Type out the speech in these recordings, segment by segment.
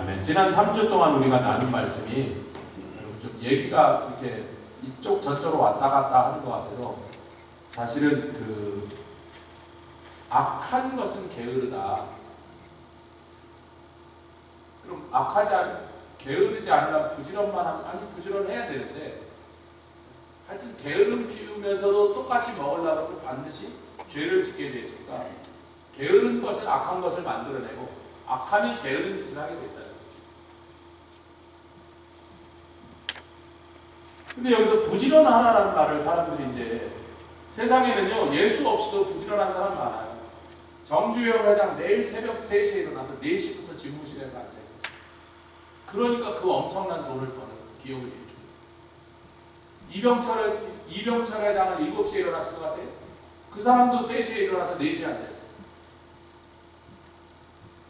아멘. 지난 3주 동안 우리가 나눈 말씀이 좀 얘기가 이렇게 이쪽 저쪽으로 왔다 갔다 하는 것 같아도 사실은 그 악한 것은 게으르다. 그럼 게으르지 않으면 부지런만 하면, 아니 부지런해야 되는데 하여튼 게으름 피우면서도 똑같이 먹으려고 하면 반드시 죄를 짓게 되어 있으니까 게으른 것은 악한 것을 만들어내고 악하면 게으른 짓을 하게 된다. 근데 여기서 부지런하라는 말을 사람들이 이제 세상에는요 예수 없이도 부지런한 사람 많아요. 정주영 회장 내일 새벽 3시에 일어나서 4시부터 집무실에서 앉아있었어요. 그러니까 그 엄청난 돈을 버는 기업을 일으킵니다. 이병철 회장은 7시에 일어났을 것 같아요. 그 사람도 3시에 일어나서 4시에 앉아있었어요.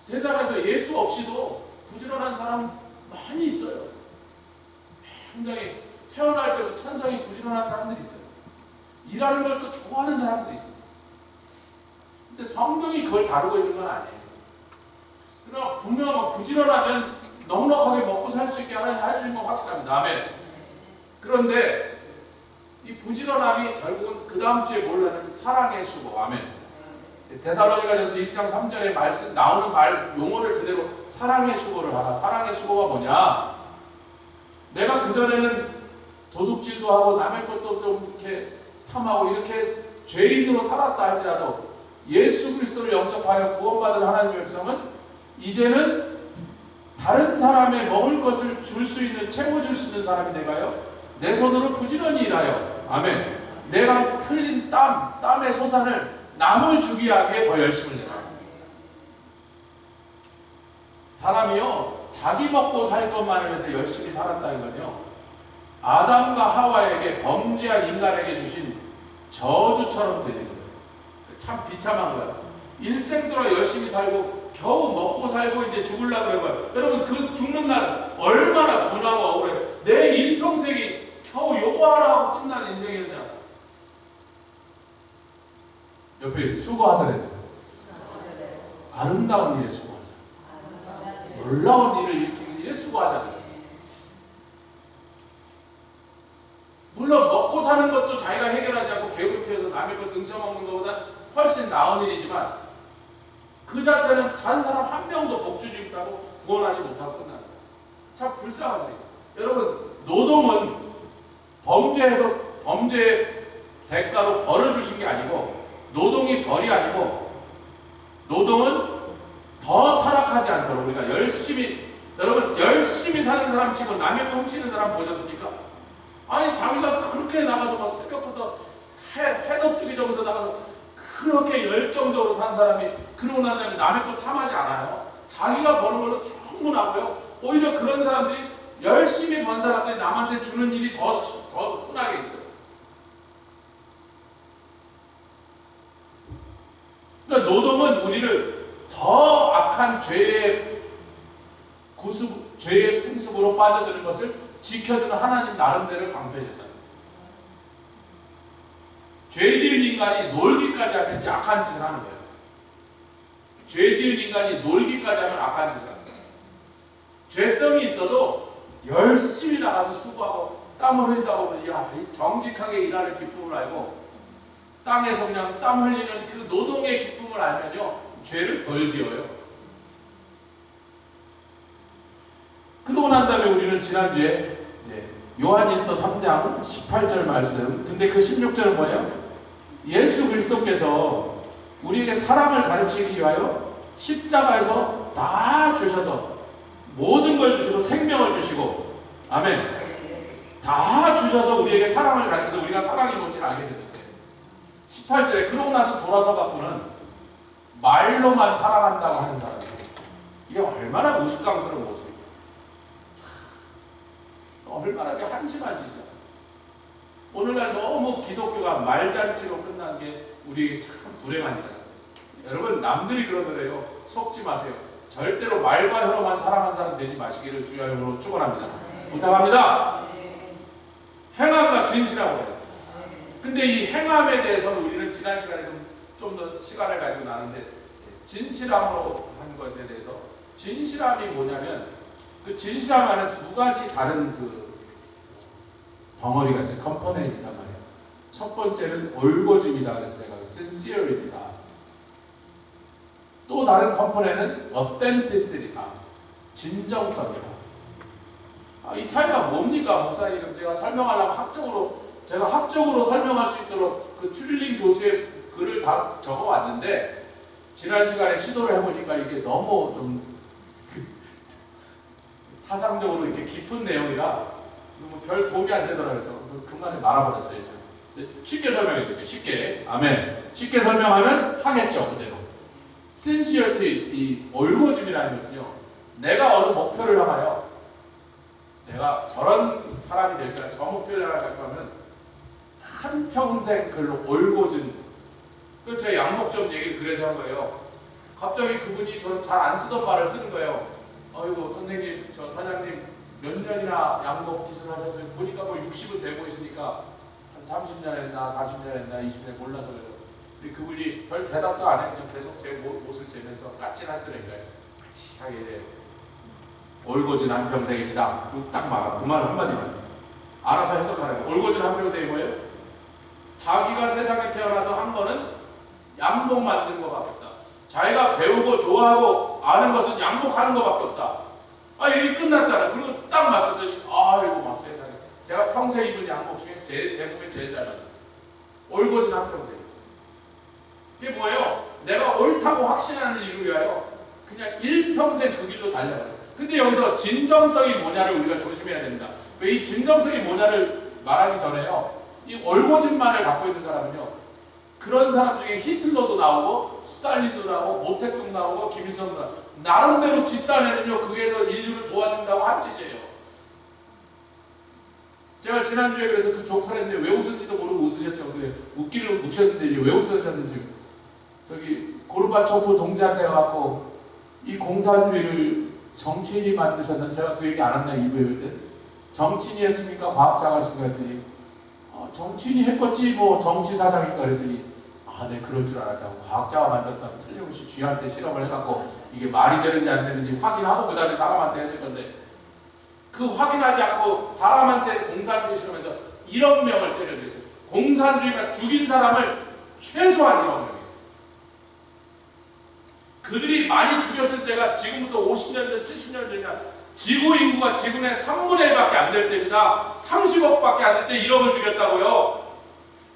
세상에서 예수 없이도 부지런한 사람 많이 있어요. 굉장히 태어날 때도 천성이 부지런한 사람들이 있어요. 일하는 걸 또 좋아하는 사람들이 있어요. 근데 성경이 그걸 다루고 있는 건 아니에요. 그러나 분명 부지런하면 넉넉하게 먹고 살 수 있게 하나님 해주신 건 확실합니다. 아멘. 그런데 이 부지런함이 결국은 그 다음 주에 몰라는 사랑의 수고. 아멘. 데살로니가전서 1장 3절에 말씀 나오는 말 용어를 그대로 사랑의 수고를 하라. 사랑의 수고가 뭐냐? 내가 그전에는 도둑질도 하고 남의 것도 좀 이렇게 탐하고 이렇게 죄인으로 살았다 할지라도 예수 그리스도를 영접하여 구원받은 하나님의 백성은 이제는 다른 사람의 먹을 것을 줄 수 있는, 채워줄 수 있는 사람이 돼가요. 내 손으로 부지런히 일하여, 아멘, 내가 흘린 땀의 소산을 남을 주기 위해 더 열심을 내라. 사람이요 자기 먹고 살 것만을 위해서 열심히 살았다는 건요 아담과 하와에게 범죄한 인간에게 주신 저주처럼 들리는 거예요. 참 비참한 거예요. 일생 동안 열심히 살고 겨우 먹고 살고 이제 죽으려고 그런 거예요. 여러분 그 죽는 날 얼마나 분하고 억울해요. 내 일평생이 겨우 요거 하나 하고 끝난 인생이었냐. 옆에 수고하더라도 아름다운 일에 수고하자. 놀라운 일을 일으키는 일에 수고하자. 물론 먹고 사는 것도 자기가 해결하지 않고 게으름 피워서 남의 것 등쳐먹는 것보다 훨씬 나은 일이지만 그 자체는 다른 사람 한 명도 복주지 못하고 구원하지 못하고 끝난다. 참 불쌍한 일이에요. 여러분 노동은 범죄의 대가로 벌을 주신 게 아니고 노동이 벌이 아니고 노동은 더 타락하지 않도록 우리가 여러분 열심히 사는 사람 치고 남의 거 훔치는 사람 보셨습니까? 아니 자기가 그렇게 나가서 막 새벽부터 해도 뜨기 전부터 나가서 그렇게 열정적으로 산 사람이 그러고 난 다음에 남의 거 탐하지 않아요. 자기가 버는 걸로 충분하고요. 오히려 그런 사람들이 열심히 번 사람들이 남한테 주는 일이 더 흔하게 있어요. 그러니까 노동은 우리를 더 악한 죄의 풍습으로 빠져드는 것을 지켜주는 하나님 나름대로 강편이다. 죄 지은 인간이 놀기까지 하면 이제 악한 짓을 하는 거예요. 죄 지은 인간이 놀기까지 하면 악한 짓을 하는 거예요. 죄성이 있어도 열심히 나가서 수고하고 땀을 흘리다 보면 정직하게 일하는 기쁨을 알고 땅에서 그냥 땀 흘리는 그 노동의 기쁨을 알면요 죄를 덜 지어요. 그러고 난 다음에 우리는 지난주에 요한일서 3장 18절 말씀, 근데 그 16절은 뭐예요? 예수 그리스도께서 우리에게 사랑을 가르치기 위하여 십자가에서 다 주셔서 모든 걸 주시고 생명을 주시고 아멘 다 주셔서 우리에게 사랑을 가르쳐서 우리가 사랑이 뭔지를 알게 됐는데 18절에 그러고 나서 돌아서 갖고는 말로만 사랑한다고 하는 사람이에요. 이게 얼마나 우스꽝스러운 모습이에요. 얼마나 한심한 짓이야. 오늘날 너무 기독교가 말잔치로 끝난 게 우리에게 참 불행한 일이야. 여러분 남들이 그러더래요. 속지 마세요. 절대로 말과 혀로만 사랑하는 사람 되지 마시기를 주의 이름으로 축원합니다. 부탁합니다. 행함과 진실하고 해요. 근데 이 행함에 대해서는 우리는 지난 시간에 좀 더 시간을 가지고 나는데 진실함으로 한 것에 대해서 진실함이 뭐냐면 그 진실함 안에 두 가지 다른 그 덩어리가 있어요. 컴포넌트단 말이에요. 첫 번째는 올고짐이다. 그래서 제가 sincerity다. 또 다른 컴포넌트는 authenticity다. 진정성이다. 이 차이가 뭡니까, 목사님? 제가 설명하려면 제가 학적으로 설명할 수 있도록 그 튜릴링 교수의 글을 다 적어왔는데 지난 시간에 시도를 해보니까 이게 너무 좀 사상적으로 이렇게 깊은 내용이라 별 도움이 안 되더라 그래서 중간에 말아버렸어요. 쉽게 설명해 드릴게요. 쉽게. 아멘. 쉽게 설명하면 하겠죠, 그대로. sincerity, 이 올고짐이라는 것은요, 내가 어느 목표를 향하여 내가 저런 사람이 될 거야, 저 목표를 향하여 하면 한평생 그 올고짐. 그 제 양복점 얘기를 그래서 한 거예요. 갑자기 그분이 저는 잘 안 쓰던 말을 쓰는 거예요. 어이구 선생님, 저 사장님 몇 년이나 양복 기술 하셨어요? 보니까 뭐 60은 돼 보이시니까 한 30년 했나 40년 했나 20년 몰라서 그래요. 그분이 별 대답도 안 해. 그냥 계속 제 옷을 재면서 까칠하시더라고요. 까칠하게 이래. 올고진 한평생입니다. 딱 말아. 그 말 한마디만. 알아서 해석하래요. 올고진 한평생이 뭐예요? 자기가 세상에 태어나서 한 거는 양복 만드는 것밖에 없다. 자기가 배우고 좋아하고 아는 것은 양복하는 것밖에 없다. 이게 끝났잖아. 그리고 딱 맞췄더니 이거 막 세상에. 제가 평생 입은 양복 중에 제 몸에 제일 잘 맞아요. 올고진 한평생. 그게 뭐예요? 내가 옳다고 확신하는 일을 위하여 그냥 일평생 그 길로 달려가요. 근데 여기서 진정성이 뭐냐를 우리가 조심해야 됩니다. 왜 이 진정성이 뭐냐를 말하기 전에요. 이 올고진만을 갖고 있는 사람은요. 그런 사람 중에 히틀러도 나오고 스탈린도 나오고 모택동 나오고 김일성도 나오고 나름대로 집단에는요. 그게서 인류를 도와준다고 한 짓이에요. 제가 지난주에 그래서 그 조카를 했는데 왜 웃었는지도 모르고 웃으셨죠. 웃기는 웃으셨는데 왜 웃으셨는지 저기 고르바초프 동지한테 가갖고 이 공산주의를 정치인이 만드셨는 제가 그 얘기 안 했나 2부에 그때 정치인이 했습니까? 과학자가 했습니까? 그랬더니 정치인이 했겠지 뭐 정치 사상이니까 그랬더니 네 그럴 줄 알았죠. 과학자가 만들었다면 틀림없이 쥐한테 실험을 해갖고 이게 말이 되는지 안 되는지 확인하고 그 다음에 사람한테 했을 건데 그 확인하지 않고 사람한테 공산주의 실험해서 1억 명을 때려 죽였어요. 공산주의가 죽인 사람을 최소한 1억 명이에요. 그들이 많이 죽였을 때가 지금부터 50년 전, 70년 전이나 지구 인구가 지금의 3분의 1밖에 안 될 때입니다. 30억밖에 안 될 때 1억을 죽였다고요.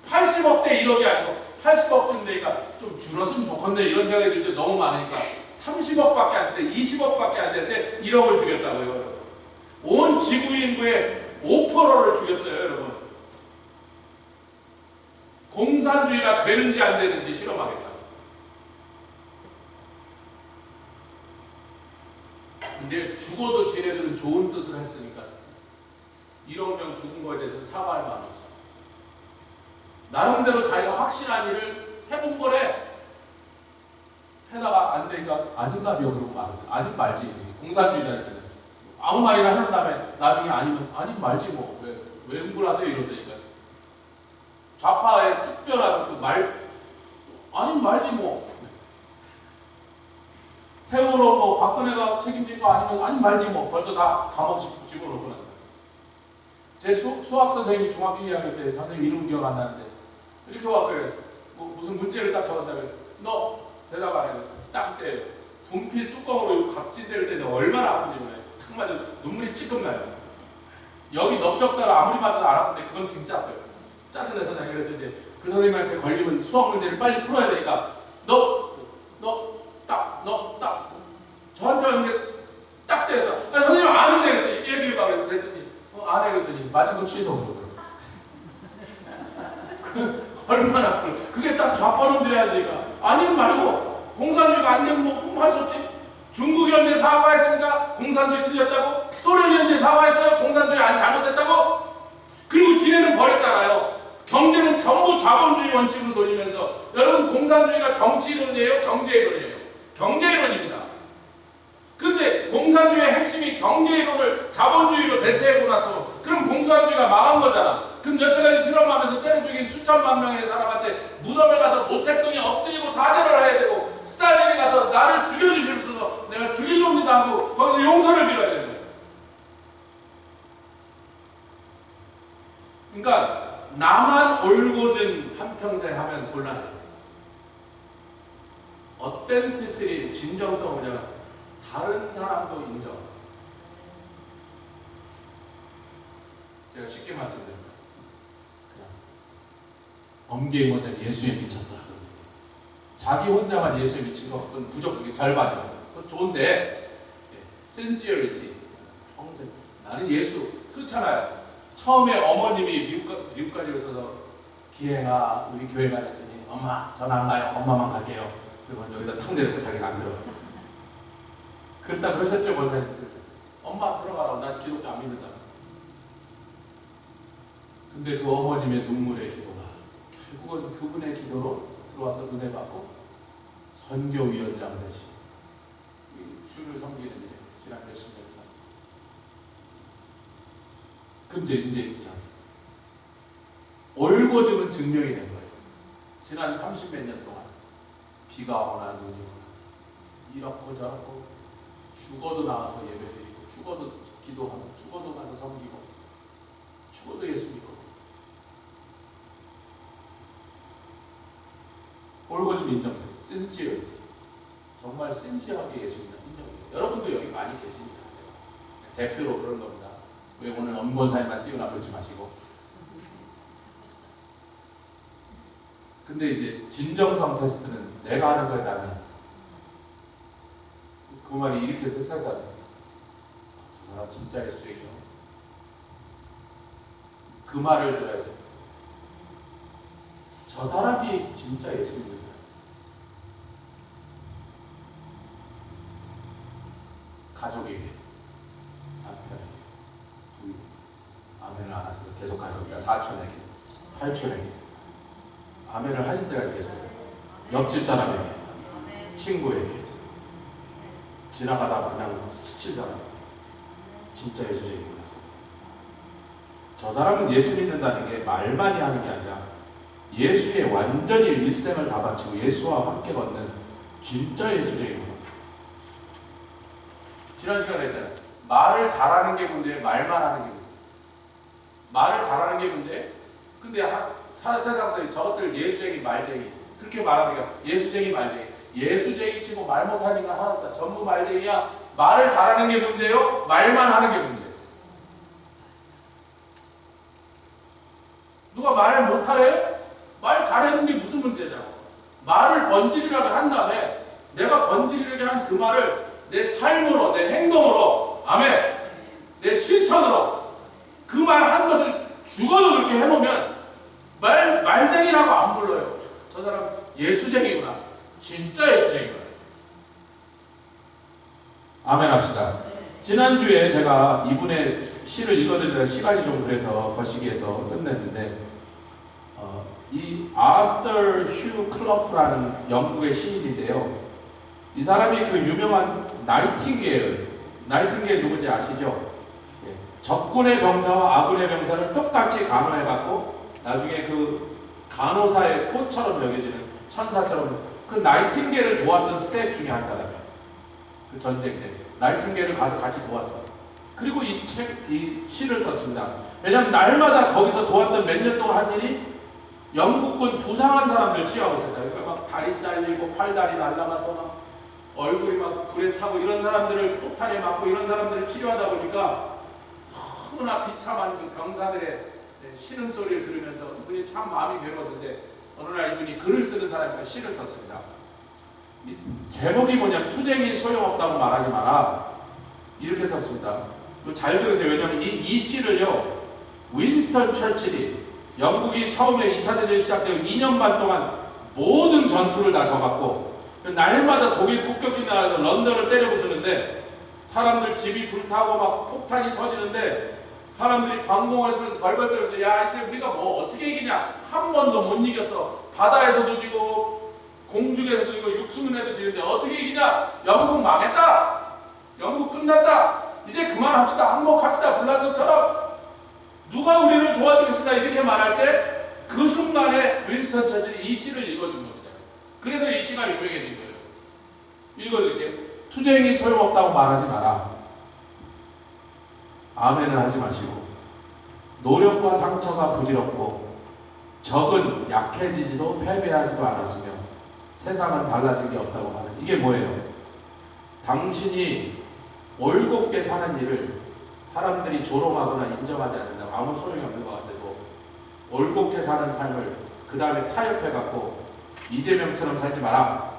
80억 대 1억이 아니고 80억쯤 되니까 좀 줄었으면 좋겠네 이런 생각이 들죠. 너무 많으니까 30억밖에 안 될 때, 20억밖에 안 될 때 1억을 죽였다고요. 온 지구 인구의 5%를 죽였어요, 여러분. 공산주의가 되는지 안 되는지 실험하겠다. 근데 죽어도 쟤네들은 좋은 뜻을 했으니까 1억 명 죽은 거에 대해서는 사과할 마음이 없어. 나름대로 자기가 확신한 일을 해본 거래. 해다가 안 되니까 아닌가요? 그러고 말하세요. 아닌 말지. 공산주의자니까 아무 말이나 해놓은 다음에 나중에 아니면 아닌 말지 뭐. 왜 흥분하세요? 이런다니까. 좌파의 특별한 그 말 아닌 말지 뭐. 세월호 뭐 박근혜가 책임진 거 아니면 아닌 말지 뭐. 벌써 다 감옥 집어넣고 난다. 제 수학 선생님 중학교 2학년 때 선생님 이름 기억 안 나는데 이렇게 와 그래. 뭐 무슨 문제를 딱 적었다며 너 대답 안 해. 딱 때 분필 뚜껑으로 각진 데를 때는 얼마나 아픈지 몰라요. 탁 맞아 눈물이 찔끔 나요. 여기 넓적 따라 아무리 맞아도 안 아픈데 그건 진짜 아파요. 짜증내서 내가 그래서 이제 그 선생님한테 걸리면 수학 문제를 빨리 풀어야 되니까 너 딱 저한테 왔는데 딱 때렸어. 선생님 아는데 그랬더니 얘기해봐 그래서 됐더니 안 해 그랬더니 맞은 거 취소. 얼마나 아플 그게 딱 좌파놈들이 하니까 아니면 말고 공산주의가 안 되면 뭐 할 수 없지. 중국이 언제 사과했으니까 공산주의 틀렸다고. 소련이 언제 사과했어요? 공산주의 안 잘못했다고. 그리고 뒤에는 버렸잖아요. 경제는 전부 자본주의 원칙으로 돌리면서 여러분 공산주의가 정치이론이에요? 경제이론이에요? 경제이론입니다. 근데 공산주의의 핵심이 경제이론을 자본주의로 대체하고 나서 그럼 공산주의가 망한 거잖아. 그럼 여태까지 실험하면서 때려 죽인 수천만 명의 사람한테 무덤에 가서 모택동에 엎드리고 사죄를 해야 되고 스탈린이 가서 나를 죽여주시면서 내가 죽일 놈이다 하고 거기서 용서를 빌어야 되는 거예요. 그러니까 나만 올곧은 한평생 하면 곤란해요. 어텐티시티, 진정성 뭐냐면 다른 사람도 인정. 제가 쉽게 말씀드립니다. 그냥 엄계임원생 예수에 미쳤다. 자기 혼자만 예수에 미친 거 그건 무조건 절반이다. 그건 좋은데 sincerity, 평생 나는 예수. 그렇잖아요. 처음에 어머님이 미국까지 오셔서 기행아 우리 교회 가야 했더니 엄마 전 안 가요. 엄마만 갈게요. 그리고 여기다 탁 내놓고 자기가 안 들어가. 그렇다고 하셨죠 권사님? 엄마 들어가라고. 난 기독교 안 믿는다. 근데 그 어머님의 눈물의 기도가 결국은 그분의 기도로 들어와서 은혜 받고 선교위원장 대신 주를 섬기는 일 지난 몇십 년 살았어요. 근데 이제 올곧음은 증명이 된 거예요. 지난 30몇 년 동안 비가 오나 눈이 오나 이렇고 저렇고 죽어도 나와서 예배드리고 죽어도 기도하고 죽어도 가서 섬기고 죽어도 예수 믿고 올곧음 인정돼요. sincerity. 정말 신실하게 예수 믿는 인정돼요. 여러분도 여기 많이 계십니다. 제가 대표로 그런 겁니다. 왜 오늘 엄권사님만 띄우나 그러지 마시고. 근데 이제 진정성 테스트는 내가 하는 거에 따르면 그 말이 이렇게 세상사잖아요. 저 사람 진짜 예수쟁이요. 그 말을 들어야 돼요. 저 사람이 진짜 예수 믿는 사람. 가족에게, 남편에게, 부인, 아멘을 안 하셔도 계속 가족이야. 사촌에게, 팔촌에게 아멘을 하실 때까지 계속 해요. 옆집 사람에게, 친구에게, 지나가다 그냥 스칠 사람. 진짜 예수쟁이구나. 저 사람은 예수 믿는다는 게 말만이 하는 게 아니라 예수의 완전히 일생을 다 바치고 예수와 함께 걷는 진짜 예수쟁이구나. 지난 시간에 했잖아요. 말을 잘하는 게 문제예요. 말만 하는 게 문제예요. 말을 잘하는 게 문제예요. 근데 세상들이 저것들 예수쟁이, 말쟁이 그렇게 말하니까 예수쟁이, 말쟁이. 예수쟁이 치고 말 못하는 건 하나 없다. 전부 말쟁이야. 말을 잘하는 게 문제예요. 말만 하는 게 문제예요. 누가 말을 못하래요? 말 잘하는 게 무슨 문제잖아. 말을 번지르르하게 한 다음에 내가 번지르르하게 한 그 말을 내 삶으로, 내 행동으로, 아멘, 내 실천으로 그 말 한 것을 죽어도 그렇게 해놓으면 말쟁이라고 안 불러요. 저 사람 예수쟁이구나. 진짜 예수쟁이구나. 아멘 합시다. 지난주에 제가 이분의 시를 읽어드리는 시간이 좀 그래서 거시기에서 끝냈는데 이 아서 휴 클러프라는 영국의 시인인데요. 이 사람이 그 유명한 나이팅게일 누구지 아시죠? 예. 적군의 병사와 아군의 병사를 똑같이 간호해갖고 나중에 그 간호사의 꽃처럼 여겨지는 천사처럼 그 나이팅게일을 도왔던 스태프 중에 한 사람이에요. 그 전쟁 때 나이팅게일을 가서 같이 도왔어요. 그리고 이 시를 썼습니다. 왜냐하면 날마다 거기서 도왔던 몇 년 동안 한 일이 영국군 부상한 사람들 치유하고 있었어요. 그러니까 막 다리 잘리고 팔다리 날아가서 막 얼굴이 막 불에 타고 이런 사람들을 폭탄에 맞고 이런 사람들을 치료하다 보니까 너무나 비참한 그 병사들의 신음소리를 들으면서 이분이 참 마음이 괴로웠는데 어느 날 이분이 글을 쓰는 사람이니까 시를 썼습니다. 이 제목이 뭐냐면 투쟁이 소용없다고 말하지 마라. 이렇게 썼습니다. 잘 들으세요. 왜냐하면 이 시를요 윈스턴 처칠이 영국이 처음에 2차 대전이 시작되고 2년 반 동안 모든 전투를 다 져갖고 날마다 독일 북격기 나라에서 런던을 때려 부수는데 사람들 집이 불타고 막 폭탄이 터지는데 사람들이 방공을 쓰면서 벌벌 떨면서 야 이때 우리가 뭐 어떻게 이기냐. 한 번도 못 이겼어. 바다에서도 지고 공중에서도 지고 육수문에도 지는데 어떻게 이기냐. 영국 망했다. 영국 끝났다. 이제 그만합시다. 항복합시다. 불란서처럼 누가 우리를 도와주겠습니다. 이렇게 말할 때 그 순간에 윈스턴 처칠이 이 시를 읽어준 겁니다. 그래서 이 시가 유명해진 거예요. 읽어드릴게요. 투쟁이 소용없다고 말하지 마라. 아멘을 하지 마시고, 노력과 상처가 부질없고 적은 약해지지도 패배하지도 않았으며 세상은 달라진 게 없다고 말해요. 이게 뭐예요? 당신이 올곧게 사는 일을 사람들이 조롱하거나 인정하지 않는다고 아무 소용이 없는 것 같아도 올곧게 사는 삶을 그 다음에 타협해갖고 이재명처럼 살지 마라.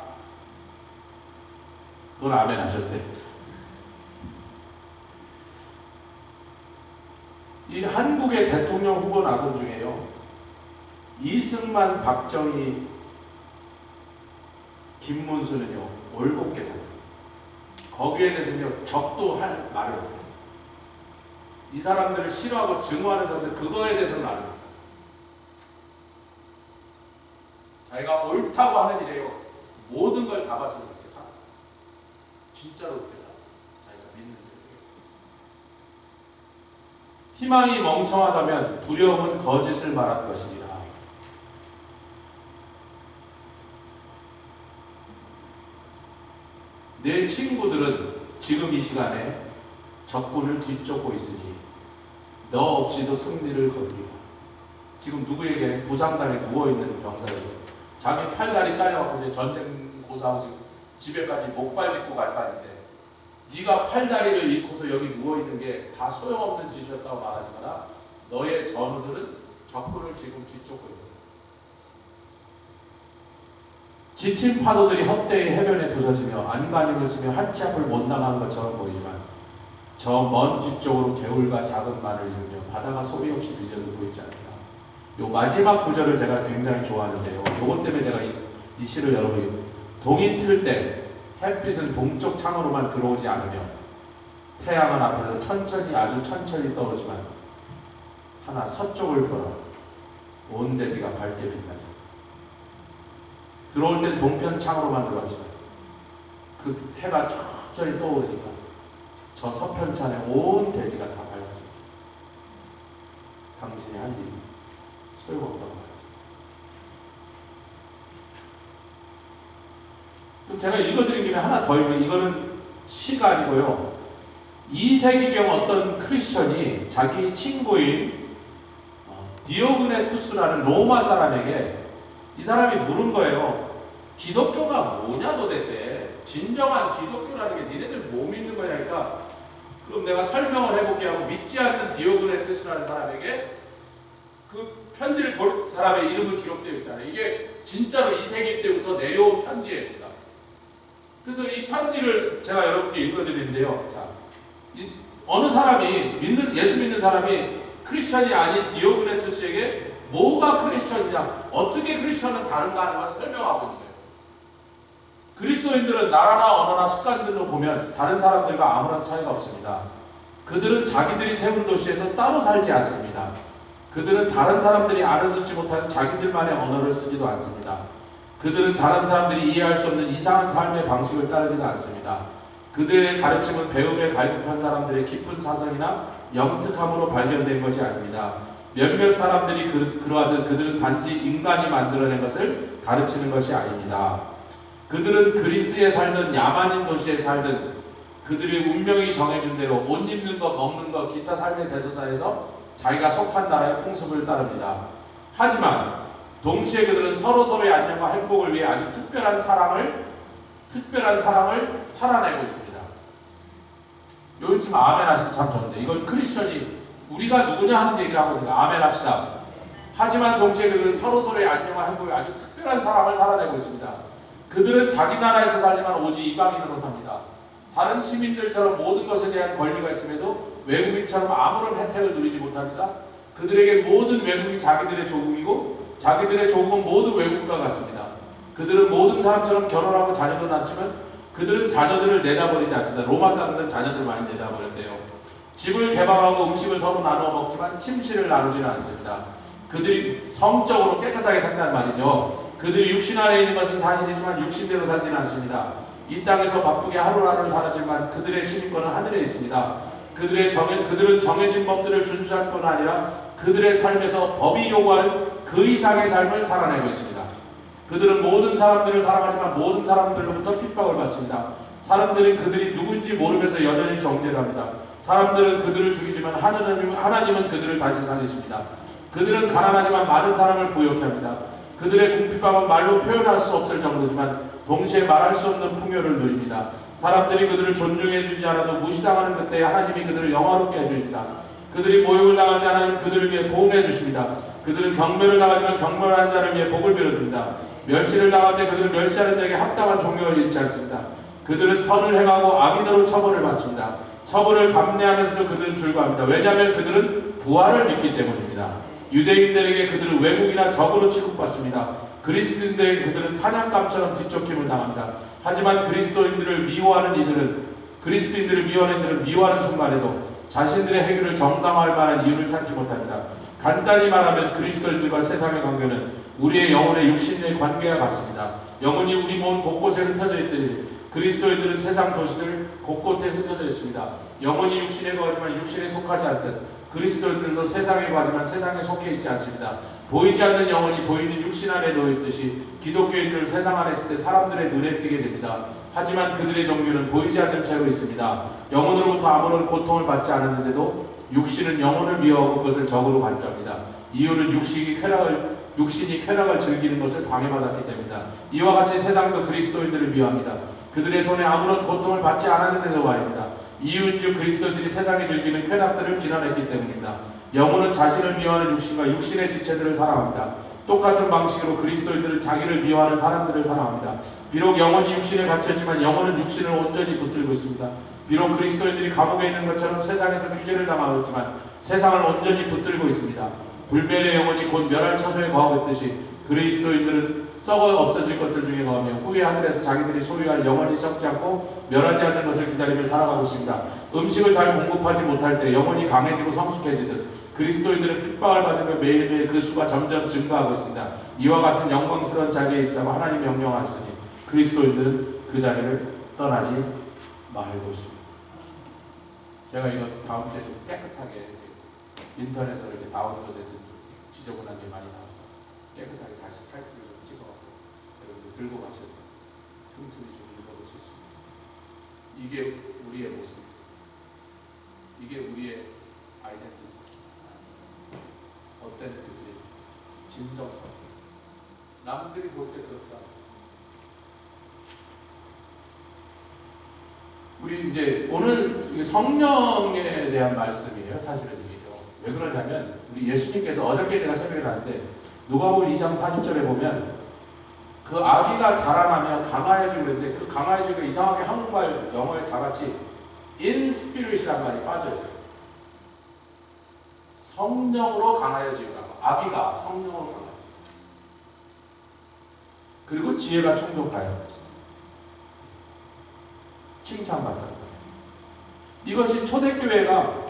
돈 아멘 하셨대. 이 한국의 대통령 후보 나선 중에요, 이승만, 박정희, 김문수는요 올곧게 살죠. 거기에 대해서는요 적도 할 말을 못해요. 이 사람들을 싫어하고 증오하는 사람들, 그거에 대해서는 말을 못해요. 자기가 옳다고 하는 일에요 모든 걸 다 바쳐서 그렇게 살았어요. 진짜로 그렇게 살았어요. 자기가 믿는 일에 대해서. 희망이 멍청하다면 두려움은 거짓을 말한 것이니라. 내 친구들은 지금 이 시간에 적군을 뒤쫓고 있으니 너 없이도 승리를 거두리라. 지금 누구에게 부상당해 누워있는 병사예요. 자기 팔다리 잘려갖고 이제 전쟁 고사하고 지금 집에까지 목발 짚고 갈 판인데, 네가 팔다리를 잃고서 여기 누워있는 게 다 소용없는 짓이었다고 말하지 마라. 너의 전우들은 적군을 지금 뒤쫓고 있는 거예요. 지친 파도들이 헛되이 해변에 부서지며 안간힘을 쓰며 한치 앞을 못 나가는 것처럼 보이지만 저 먼 뒤쪽으로 개울과 작은 말을 이루며 바다가 소리 없이 밀려들고 있지 않는가. 요 마지막 구절을 제가 굉장히 좋아하는데요. 요것 때문에 제가 이 시를 여러분이, 동이 틀 때 햇빛은 동쪽 창으로만 들어오지 않으며 태양은 앞에서 천천히, 아주 천천히 떠오르지만 하나 서쪽을 보라 온 대지가 밝게 빛나죠. 들어올 땐 동편 창으로만 들어왔지만 그 해가 천천히 떠오르니까 저 서편 창에 온 대지가 다 밝아졌죠. 당신이 한 일이 소용없다고 말하죠. 그럼 제가 읽어드린 김에 하나 더 읽어요. 이거는 시가 아니고요. 2세기경 어떤 크리스천이 자기 친구인 디오그네투스라는 로마 사람에게, 이 사람이 물은 거예요. 기독교가 뭐냐 도대체? 진정한 기독교라는 게 니네들 뭐 믿는 거냐니까, 그럼 내가 설명을 해볼게 하고 믿지 않는 디오그네투스라는 사람에게 그 편지를 볼 사람의 이름을 기록되어 있잖아요. 이게 진짜로 2세기 때부터 내려온 편지입니다. 그래서 이 편지를 제가 여러분께 읽어드리는데요. 자, 어느 사람이 예수 믿는 사람이 크리스천이 아닌 디오그네투스에게 뭐가 크리스천이냐, 어떻게 크리스천은 다른가 하는 걸 설명하고 있는 거예요. 그리스도인들은 나라나 언어나 습관들로 보면 다른 사람들과 아무런 차이가 없습니다. 그들은 자기들이 세운 도시에서 따로 살지 않습니다. 그들은 다른 사람들이 알아듣지 못하는 자기들만의 언어를 쓰지도 않습니다. 그들은 다른 사람들이 이해할 수 없는 이상한 삶의 방식을 따르지도 않습니다. 그들의 가르침은 배움에 갈급한 사람들의 깊은 사성이나 영특함으로 발견된 것이 아닙니다. 몇몇 사람들이 그러하듯 그들은 단지 인간이 만들어낸 것을 가르치는 것이 아닙니다. 그들은 그리스에 살든 야만인 도시에 살든 그들의 운명이 정해준 대로 옷 입는 것, 먹는 것, 기타 삶의 대소사에서 자기가 속한 나라의 풍습을 따릅니다. 하지만 동시에 그들은 서로서로의 안녕과 행복을 위해 아주 특별한 사랑을 살아내고 있습니다. 요즘 아멘 하시기 참 좋은데, 이걸 크리스천이 우리가 누구냐 하는 얘기를 하고 우리가 아멘 합시다. 하지만 동시에 그들은 서로서로의 안녕과 행복에 아주 특별한 사랑을 살아내고 있습니다. 그들은 자기 나라에서 살지만 오직 이방인으로 삽니다. 다른 시민들처럼 모든 것에 대한 권리가 있음에도 외국인처럼 아무런 혜택을 누리지 못합니다. 그들에게 모든 외국이 자기들의 조국이고 자기들의 조국은 모두 외국과 같습니다. 그들은 모든 사람처럼 결혼하고 자녀도 낳지만 그들은 자녀들을 내다버리지 않습니다. 로마 사람들은 자녀들을 많이 내다버렸대요. 집을 개방하고 음식을 서로 나누어 먹지만 침실을 나누지는 않습니다. 그들이 성적으로 깨끗하게 산다는 말이죠. 그들이 육신 안에 있는 것은 사실이지만 육신대로 살지는 않습니다. 이 땅에서 바쁘게 하루하루를 살았지만 그들의 시민권은 하늘에 있습니다. 그들은 정해진 법들을 준수할 뿐 아니라 그들의 삶에서 법이 요구하는 그 이상의 삶을 살아내고 있습니다. 그들은 모든 사람들을 사랑하지만 모든 사람들로부터 핍박을 받습니다. 사람들은 그들이 누군지 모르면서 여전히 정죄합니다. 사람들은 그들을 죽이지만 하나님은 그들을 다시 살리십니다. 그들은 가난하지만 많은 사람을 부욕해 합니다. 그들의 궁핍함은 말로 표현할 수 없을 정도지만 동시에 말할 수 없는 풍요를 누립니다. 사람들이 그들을 존중해 주지 않아도 무시당하는 그때 하나님이 그들을 영화롭게 해주십니다. 그들이 모욕을 당할 때 하나님은 그들을 위해 보응해 주십니다. 그들은 경멸을 당하지만 경멸하는 자를 위해 복을 빌어줍니다. 멸시를 당할 때 그들은 멸시하는 자에게 합당한 종격을 잃지 않습니다. 그들은 선을 행하고 악인으로 처벌을 받습니다. 처벌을 감내하면서도 그들은 즐거워합니다. 왜냐하면 그들은 부활을 믿기 때문입니다. 유대인들에게 그들은 외국이나 적으로 취급받습니다. 그리스도인들에게 그들은 사냥감처럼 뒤쫓김을 당합니다. 하지만 그리스도인들을 미워하는 이들은 미워하는 순간에도 자신들의 행위를 정당화할 만한 이유를 찾지 못합니다. 간단히 말하면 그리스도인들과 세상의 관계는 우리의 영혼의 육신의 관계와 같습니다. 영혼이 우리 몸 곳곳에 흩어져 있듯이 그리스도인들은 세상 도시들 곳곳에 흩어져 있습니다. 영혼이 육신에 거하지만 육신에 속하지 않듯 그리스도인들도 세상에 거하지만 세상에 속해 있지 않습니다. 보이지 않는 영혼이 보이는 육신 안에 놓여있듯이 기독교인들은 세상 안에 있을 때 사람들의 눈에 띄게 됩니다. 하지만 그들의 종류는 보이지 않는 채로 있습니다. 영혼으로부터 아무런 고통을 받지 않았는데도 육신은 영혼을 미워하고 그것을 적으로 간주합니다. 이유는 육신이 쾌락을 즐기는 것을 방해받았기 때문이다. 이와 같이 세상도 그리스도인들을 미워합니다. 그들의 손에 아무런 고통을 받지 않았는데도 말입니다. 이유인즉 그리스도인들이 세상에 즐기는 쾌락들을 비난했기 때문입니다. 영혼은 자신을 미워하는 육신과 육신의 지체들을 사랑합니다. 똑같은 방식으로 그리스도인들은 자기를 미워하는 사람들을 사랑합니다. 비록 영혼이 육신에 갇혀있지만 영혼은 육신을 온전히 붙들고 있습니다. 비록 그리스도인들이 감옥에 있는 것처럼 세상에서 규제를 당하고 있지만 세상을 온전히 붙들고 있습니다. 불멸의 영혼이 곧 멸할 처소에 거하고 있듯이 그리스도인들은 썩어 없어질 것들 중에 거하며 후에 하늘에서 자기들이 소유할 영원히 썩지 않고 멸하지 않는 것을 기다리며 살아가고 있습니다. 음식을 잘 공급하지 못할 때 영혼이 강해지고 성숙해지듯 그리스도인들은 핍박을 받으며 매일매일 그 수가 점점 증가하고 있습니다. 이와 같은 영광스러운 자리에 있으라고 하나님이 명령하였으니 그리스도인들은 그 자리를 떠나지 말고 있습니다. 제가 이거 다음 주에 좀 깨끗하게 인터넷에서 이렇게 다운로드해서 지저분한 게 많이 나와서 깨끗하게 다시 타이틀을 좀 찍어갖고 여러분들 들고 가셔서 틈틈이 좀 읽어보실 수 있습니다. 이게 우리의 모습, 이게 우리의 아이덴티티, 어텐티시, 진정성. 남들이 볼 때 그렇다. 우리 이제 오늘 성령에 대한 말씀이에요. 사실은 이게요. 왜 그러냐면 우리 예수님께서 어저께 제가 설명을 하는데 누가복음 2장 40절에 보면 그 아기가 자라나며 강하여지고 그랬는데 그 강하여지고 이상하게 한국말 영어에 다 같이 in spirit이라는 말이 빠져있어요. 성령으로 강하여지고 아기가 성령으로 강하여지고 그리고 지혜가 충족하여 칭찬받는 거예요. 이것이 초대교회가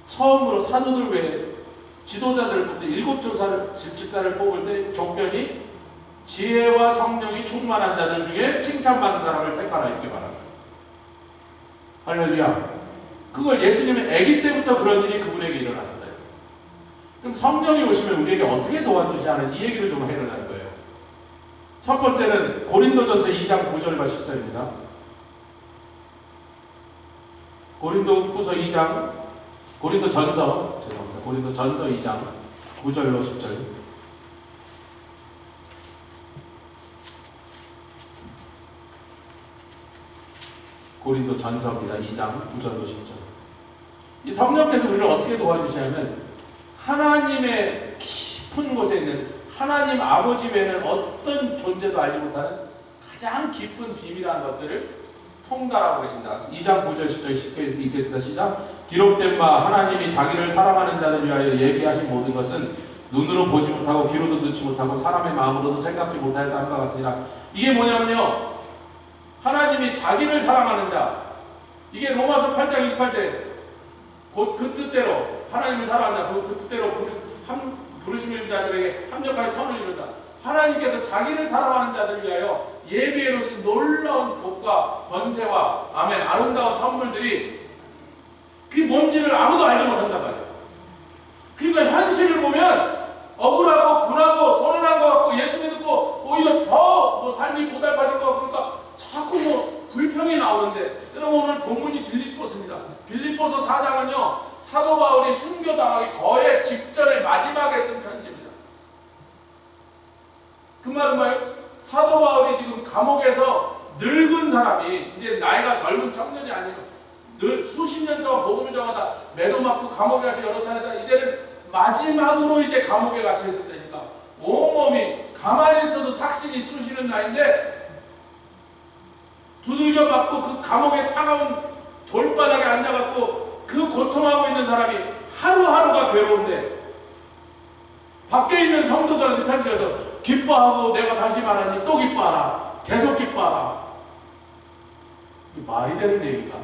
처음으로 사도들 외에 지도자들 뽑을 때 7집사를 뽑을 때 조건이 지혜와 성령이 충만한 자들 중에 칭찬받는 사람을 택하라 이렇게 말합니다. 할렐루야. 그걸 예수님은 아기 때부터 그런 일이 그분에게 일어났었다. 그럼 성령이 오시면 우리에게 어떻게 도와주시냐는 이 얘기를 좀 해달라는 거예요. 첫 번째는 고린도전서 2장 9절과 10절입니다. 고린도전서 2장 9절로 10절. 고린도전서입니다. 2장 9절로 10절. 이 성령께서 우리를 어떻게 도와주시냐면 하나님의 깊은 곳에 있는 하나님 아버지 외에는 어떤 존재도 알지 못하는 가장 깊은 비밀한 것들을 통달하고 계신다. 2장 9절 10절 쉽게 읽겠습니다. 시작. 기록된 바 하나님이 자기를 사랑하는 자들 위하여 예비하신 모든 것은 눈으로 보지 못하고 귀로도 듣지 못하고 사람의 마음으로도 생각지 못하였다는 것 같으니라. 이게 뭐냐면요, 하나님이 자기를 사랑하는 자, 이게 로마서 8장 28절 곧 그 뜻대로 하나님을 사랑하는 자, 그 뜻대로 부르심을 자들에게 합력하여 선을 이룬다. 하나님께서 자기를 사랑하는 자들 위하여 예비해 놓으신 놀라운 복과 권세와 아멘 아름다운 선물들이 그게 뭔지를 아무도 알지 못한단 말이에요. 그러니까 현실을 보면 억울하고 분하고 손해난 것 같고 예수 믿고 오히려 더 뭐 삶이 고달파질 것 같고 그러니까 자꾸 뭐 불평이 나오는데 여러분 오늘 본문이 빌립보서입니다. 빌립보서 4장은요 사도 바울이 순교당하기 거의 직전에 마지막에 쓴 편지입니다. 그 말은 뭐예요? 사도 바울이 지금 감옥에서 늙은 사람이 이제 나이가 젊은 청년이 아니고 늘 수십 년 동안 복음을 전하다 매도 맞고 감옥에 가서 여러 차례다 이제는 마지막으로 이제 감옥에 갇혀 있을 때니까 온몸이 가만히 있어도 삭신이 쑤시는 나이인데 두들겨 맞고 그 감옥의 차가운 돌바닥에 앉아갖고 그 고통하고 있는 사람이 하루하루가 괴로운데 밖에 있는 성도들한테 편지해서 기뻐하고 내가 다시 말하니 또 기뻐하라 계속 기뻐하라. 말이 되는 얘기가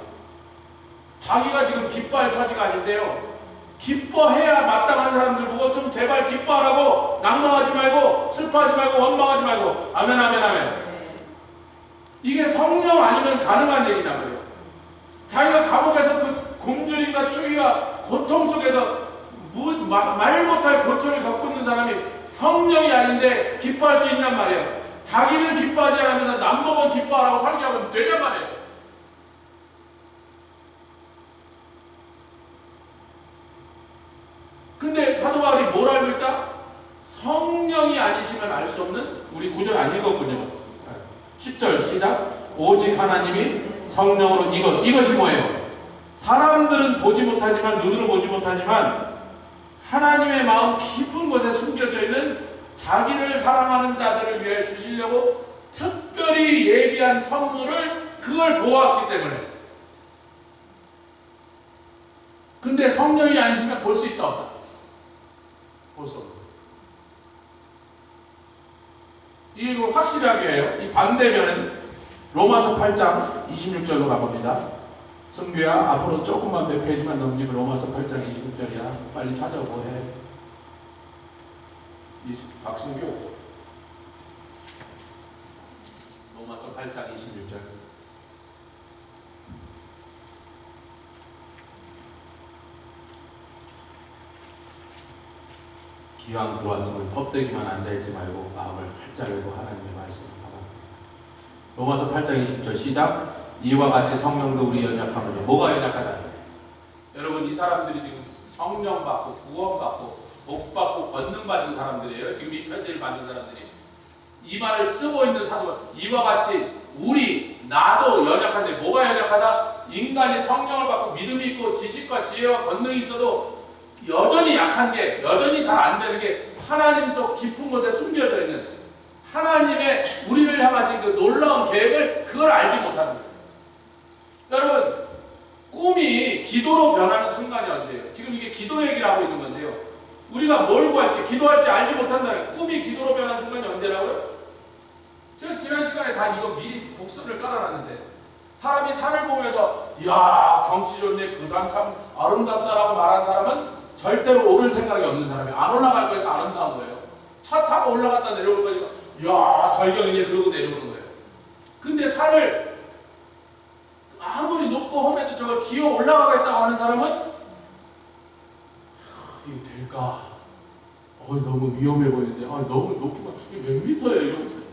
자기가 지금 기뻐할 처지가 아닌데요 기뻐해야 마땅한 사람들 보고 좀 제발 기뻐하라고 낭망하지 말고 슬퍼하지 말고 원망하지 말고 아멘 아멘 아멘. 이게 성령 아니면 가능한 얘기란 말이에요. 자기가 감옥에서 그 굶주림과 추위와 고통 속에서 말 못할 고통을 겪고 있는 사람이 성령이 아닌데 기뻐할 수 있냔 말이에요. 자기는 기뻐하지 않으면서 남보고 기뻐하라고 설교하면 되냔 말이에요. 근데 사도 바울이 뭘 알고 있다? 성령이 아니시면 알 수 없는 우리 구절 안 읽었군요. 10절 시작. 오직 하나님이 성령으로 이것이 뭐예요? 사람들은 보지 못하지만 눈으로 보지 못하지만 하나님의 마음 깊은 곳에 숨겨져 있는 자기를 사랑하는 자들을 위해 주시려고 특별히 예비한 선물을 그걸 보았기 때문에. 근데 성령이 아니시면 볼 수 있다 없다? 볼 수 없다. 이거 확실하게 해요. 이 반대면은 로마서 8장 26절로 가봅니다. 승규야 앞으로 조금만 몇 페이지만 넘기면 로마서 8장 26절이야. 빨리 찾아오고 해. 박승규 로마서 8장 26절. 기왕 들어왔으면 껍데기만 앉아있지 말고 마음을 활짝 열고 하나님의 말씀을 받아보게. 로마서 8장 20절 시작. 이와 같이 성령도 우리 연약함을 뭐가 연약하다? 여러분 이 사람들이 지금 성령 받고 구원 받고 복 받고 권능 받은 사람들이에요. 지금 이 편지를 받는 사람들이 이 말을 쓰고 있는 사도가 이와 같이 나도 연약한데 뭐가 연약하다? 인간이 성령을 받고 믿음이 있고 지식과 지혜와 권능이 있어도 여전히 약한 게 여전히 잘 안 되는 게 하나님 속 깊은 곳에 숨겨져 있는 하나님의 우리를 향하신 그 놀라운 계획을 그걸 알지 못하는 거예요. 여러분 꿈이 기도로 변하는 순간이 언제예요? 지금 이게 기도 얘기를 하고 있는 건데요. 우리가 뭘 구할지 기도할지 알지 못한다는 꿈이 기도로 변하는 순간이 언제라고요? 제가 지난 시간에 다 이거 미리 복습을 깔아놨는데 사람이 산을 보면서 야 경치 좋네 그 산 참 아름답다라고 말하는 사람은 절대로 오를 생각이 없는 사람이 안 올라갈 거니까 아름다운 거예요. 차 타고 올라갔다 내려올 거니까 야 절경이네 그러고 내려오는 거예요. 근데 산을 아무리 높고 험해도 저걸 기어 올라가겠다고 하는 사람은 이거 될까? 너무 위험해 보이는데 너무 높은 거 이게 몇 미터예요? 이러고 있어요.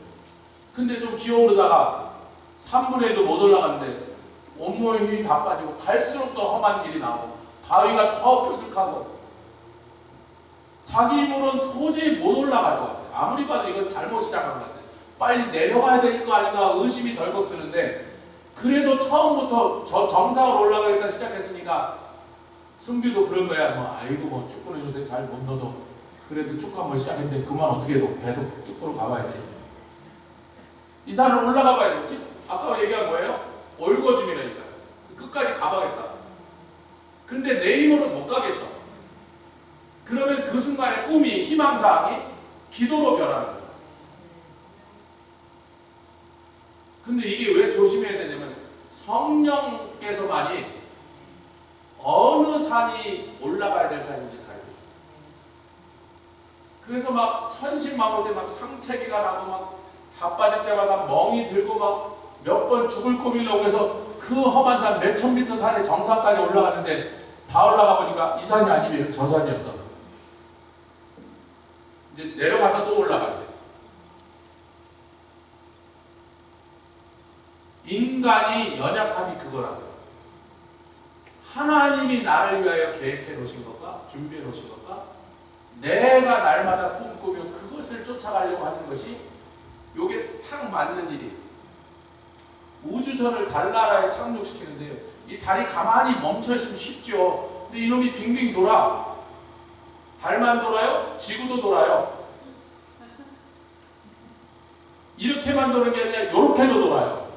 근데 좀 기어오르다가 3분의 1도 못 올라갔는데 온몸에 힘이 다 빠지고 갈수록 더 험한 길이 나오고 바위가 더 뾰족하고 자기 힘으로는 도저히 못 올라갈 것 같아요. 아무리 봐도 이건 잘못 시작한 것 같아요. 빨리 내려가야 될 거 아닌가 의심이 덜컥 드는데 그래도 처음부터 저 정상으로 올라가겠다 시작했으니까 승규도 그런 거야. 아이고 축구는 요새 잘 못 넣어도 그래도 축구 한번 시작했는데 그만 어떻게 해도 계속 축구로 가봐야지. 이 산을 올라가 봐야 돼. 아까 얘기한 거예요? 올거짐이라니까. 끝까지 가봐야겠다. 근데 내 힘으로는 못 가겠어. 그러면 그 순간에 꿈이 희망사항이 기도로 변하는 거예요. 근데 이게 왜 조심해야 되냐면 성령께서만이 어느 산이 올라가야 될 산인지 가르쳐줘요. 그래서 막 천신만고 때 막 상체기가 나고 막 자빠질 때마다 멍이 들고 막 몇 번 죽을 꿈이려고 해서 그 험한 산 몇천 미터 산의 정상까지 올라갔는데 다 올라가 보니까 이 산이 아니면 저 산이었어. 이제 내려가서 또 올라가야 돼. 인간이 연약함이 그거라고요. 하나님이 나를 위하여 계획해 놓으신 것과 준비해 놓으신 것과 내가 날마다 꿈꾸며 그것을 쫓아가려고 하는 것이 요게 탁 맞는 일이에요. 우주선을 달나라에 착륙시키는데요. 이 달이 가만히 멈춰있으면 쉽죠. 근데 이놈이 빙빙 돌아. 달만 돌아요? 지구도 돌아요. 이렇게만 도는 게 아니라 이렇게도 돌아요.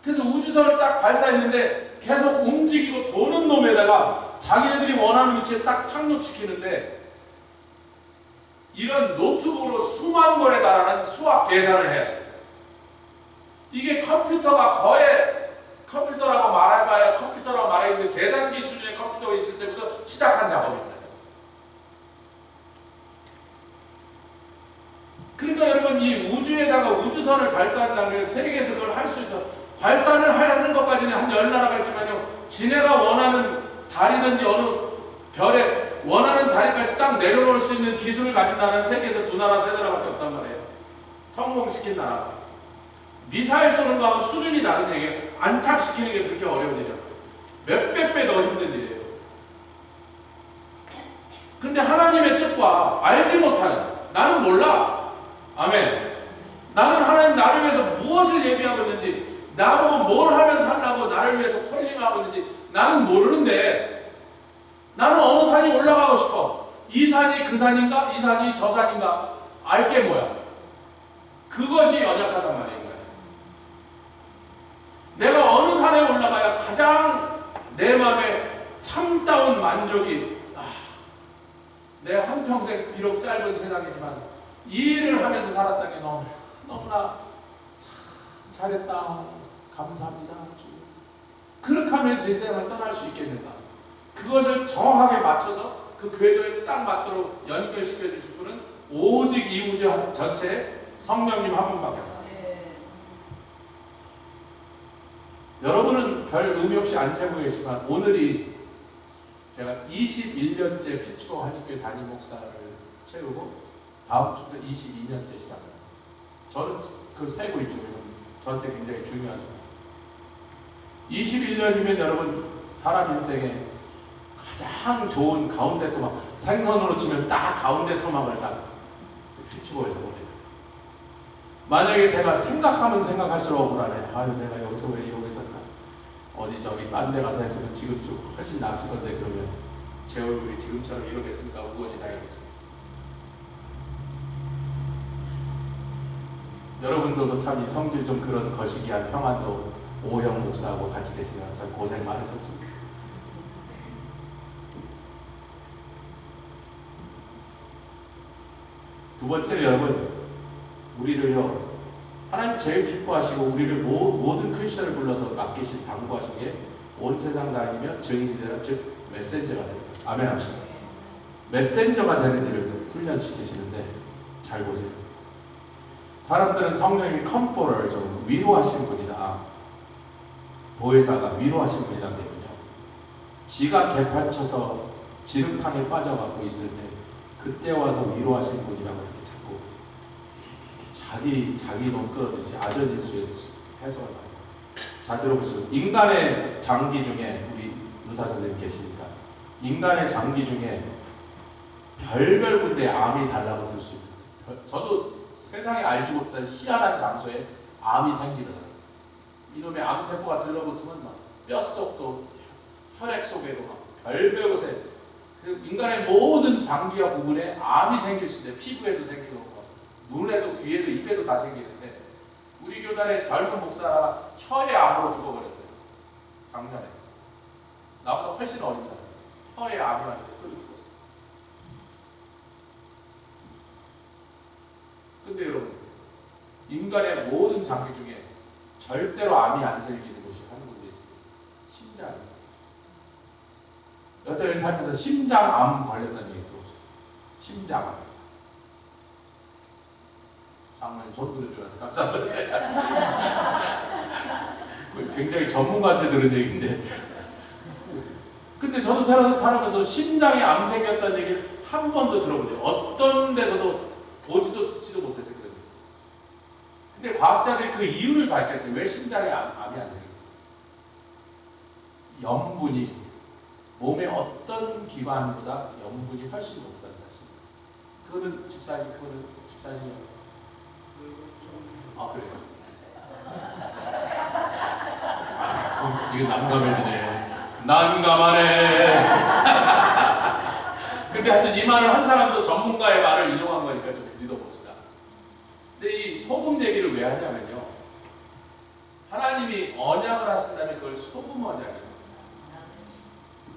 그래서 우주선을 딱 발사했는데 계속 움직이고 도는 놈에다가 자기네들이 원하는 위치에 딱 착륙시키는데 이런 노트북으로 수만 번에 달하는 수학 계산을 해요. 이게 컴퓨터가 거의 컴퓨터라고 말할까요? 컴퓨터라고 말하기는 계산기 수준의 컴퓨터가 있을 때부터 시작한 작업입니다. 그러니까 여러분 이 우주에다가 우주선을 발사한다는 게 세계에서 그걸 할 수 있어. 발사를 하는 것까지는 한 10나라가 있지만요. 지네가 원하는 달이든지 어느 별에 원하는 자리까지 딱 내려놓을 수 있는 기술을 가진 나라는 세계에서 2나라, 3나라밖에 없단 말이에요. 성공시킨 나라가. 미사일 쏘는 거하고 수준이 다른 얘기예요. 안착시키는 게 그렇게 어려운 일이라고. 몇백 배 더 힘든 일이에요. 근데 하나님의 뜻과 알지 못하는, 나는 몰라. 아멘. 나는 하나님 나를 위해서 무엇을 예비하고 있는지, 나보고 뭘 하면서 살라고 나를 위해서 콜링하고 있는지 나는 모르는데 나는 어느 산이 올라가고 싶어. 이 산이 그 산인가? 이 산이 저 산인가? 알게 뭐야? 그것이 연약하단 말이에요. 내가 어느 산에 올라가야 가장 내 마음에 참다운 만족이 내 한평생 비록 짧은 세상이지만 이 일을 하면서 살았다는 게 너무나 참 잘했다. 감사합니다. 그렇게 하면서 이 세상을 떠날 수 있겠는가? 그것을 정확하게 맞춰서 그 궤도에 딱 맞도록 연결시켜 주실 분은 오직 이 우주 전체에 성령님 한 분밖에 없어요. 여러분은 별 의미 없이 안 채우고 계시지만 오늘이 제가 21년째 피츠버그 한인교회 담임 목사를 채우고 다음 주부터 22년째 시작합니다. 저는 그걸 세고 있죠. 저한테 굉장히 중요하죠. 21년이면 여러분 사람 인생에 가장 좋은 가운데 토막, 생선으로 치면 딱 가운데 토막을 딱 피츠버그에서 보내요. 만약에 제가 생각하면 생각할수록 억울하네. 아유 내가 여기서 왜 이러고 있었나. 어디 저기 딴 데 가서 했으면 지금 좀 훨씬 낫을 건데 그러면 제 얼굴이 지금처럼 이러겠습니까? 우거지장이겠습니까? 여러분들도 참 이 성질 좀 그런 거시기한 평안도 오형 목사하고 같이 계시느라 참 고생 많으셨습니다. 두 번째로 여러분, 우리를요, 하나님 제일 기뻐하시고 우리를 모든 크리스천을 불러서 맡기신 당부하신 게 온 세상 다니며 증인이 되라, 즉 메신저가 됩니다. 아멘 합시다. 메신저가 되는 일을 훈련시키시는데 잘 보세요. 사람들은 성령님이 컴포러를 좀 위로하신 분이다. 보혜사가 위로하신 분이라는 거군요. 지가 개판쳐서 지름탕에 빠져갖고 있을 때 그때 와서 위로하신 분이라고 이렇게 자꾸 자기 놈 끌어들이지 아전인수의 해석을 많이. 자 들어보세요. 인간의 장기 중에 우리 의사 선생님 계시니까 인간의 장기 중에 별별 군데 암이 달라붙을 수 있는. 저도 세상에 알지 못한 희한한 장소에 암이 생기더라고요. 이놈의 암세포가 들러붙으면 막 뼛속도 혈액 속에도 막 별별 곳에 인간의 모든 장기와 부분에 암이 생길 수 있는데 피부에도 생기고 눈에도 귀에도 입에도 다 생기는데 우리 교단의 젊은 목사가 혀의 암으로 죽어버렸어요. 작년에. 나보다 훨씬 어린다. 혀의 암이 왔는데 그걸로 죽었어요. 근데 여러분 인간의 모든 장기 중에 절대로 암이 안 생기는 곳이 한 군데 있어요. 심장입니다. 여태까지 살면서 심장암 걸렸다는 얘기 들어보세요. 심장암. 장모님 손 들은 줄 알아서 깜짝 놀랐어요. 굉장히 전문가한테 들은 얘기인데. 근데 저도 살아가면서 심장에 암 생겼다는 얘기를 한 번도 들어보죠. 어떤 데서도 보지도 듣지도 못해서 그런 거예요. 근데 과학자들이 그 이유를 밝혔대. 왜 심장에 암이 안 생겼지? 염분이 몸의 어떤 기관보다 염분이 훨씬 높다는 것입니다. 그거는 집사님이 그래요? 이게 난감해지네. 난감하네. 근데 하여튼 이 말을 한 사람도 전문가의 말을 인용한 거니까 좀 믿어봅시다. 근데 이 소금 얘기를 왜 하냐면요. 하나님이 언약을 하신다면 그걸 소금 언약이거든요.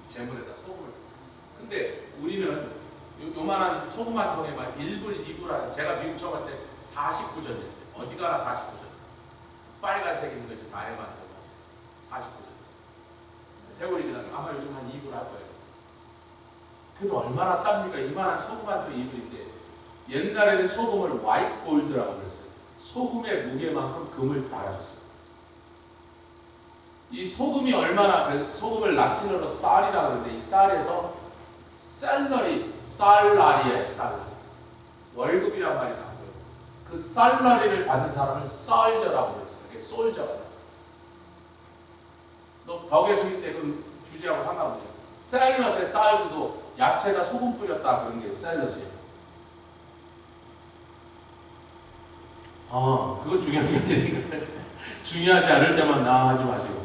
재물에다 소금을. 근데 우리는 요만한 소금 한 통에만 1불, 2불 제가 미국 처음 왔을 때 49전이었어요. 어디 가나 49전. 빨간색 있는 것이 다 해봤던 거 49전. 세월이 지나서 아마 요즘 한 2불 할 거예요. 그래도 얼마나 쌉니까? 이만한 소금 한 통 2불인데 옛날에는 소금을 화이트 골드라고 그랬어요. 소금의 무게만큼 금을 달아줬어요. 이 소금이 얼마나, 그 소금을 라틴어로 쌀이라고 그러는데 이 쌀에서 셀러리, 살라리에 쌀 월급이란 말이 나고요. 그 살라리를 받는 사람을 썰저라고 그랬어요. 그게 솔저가 됐어요. 너 덕에 숨길 때 그 주제하고 상관없네요. 샐럿의 쌀도 야채가 소금 뿌렸다 그런 게 샐럿이에요. 그건 중요한 게 아니니까 중요하지 않을 때만 하지 마시고.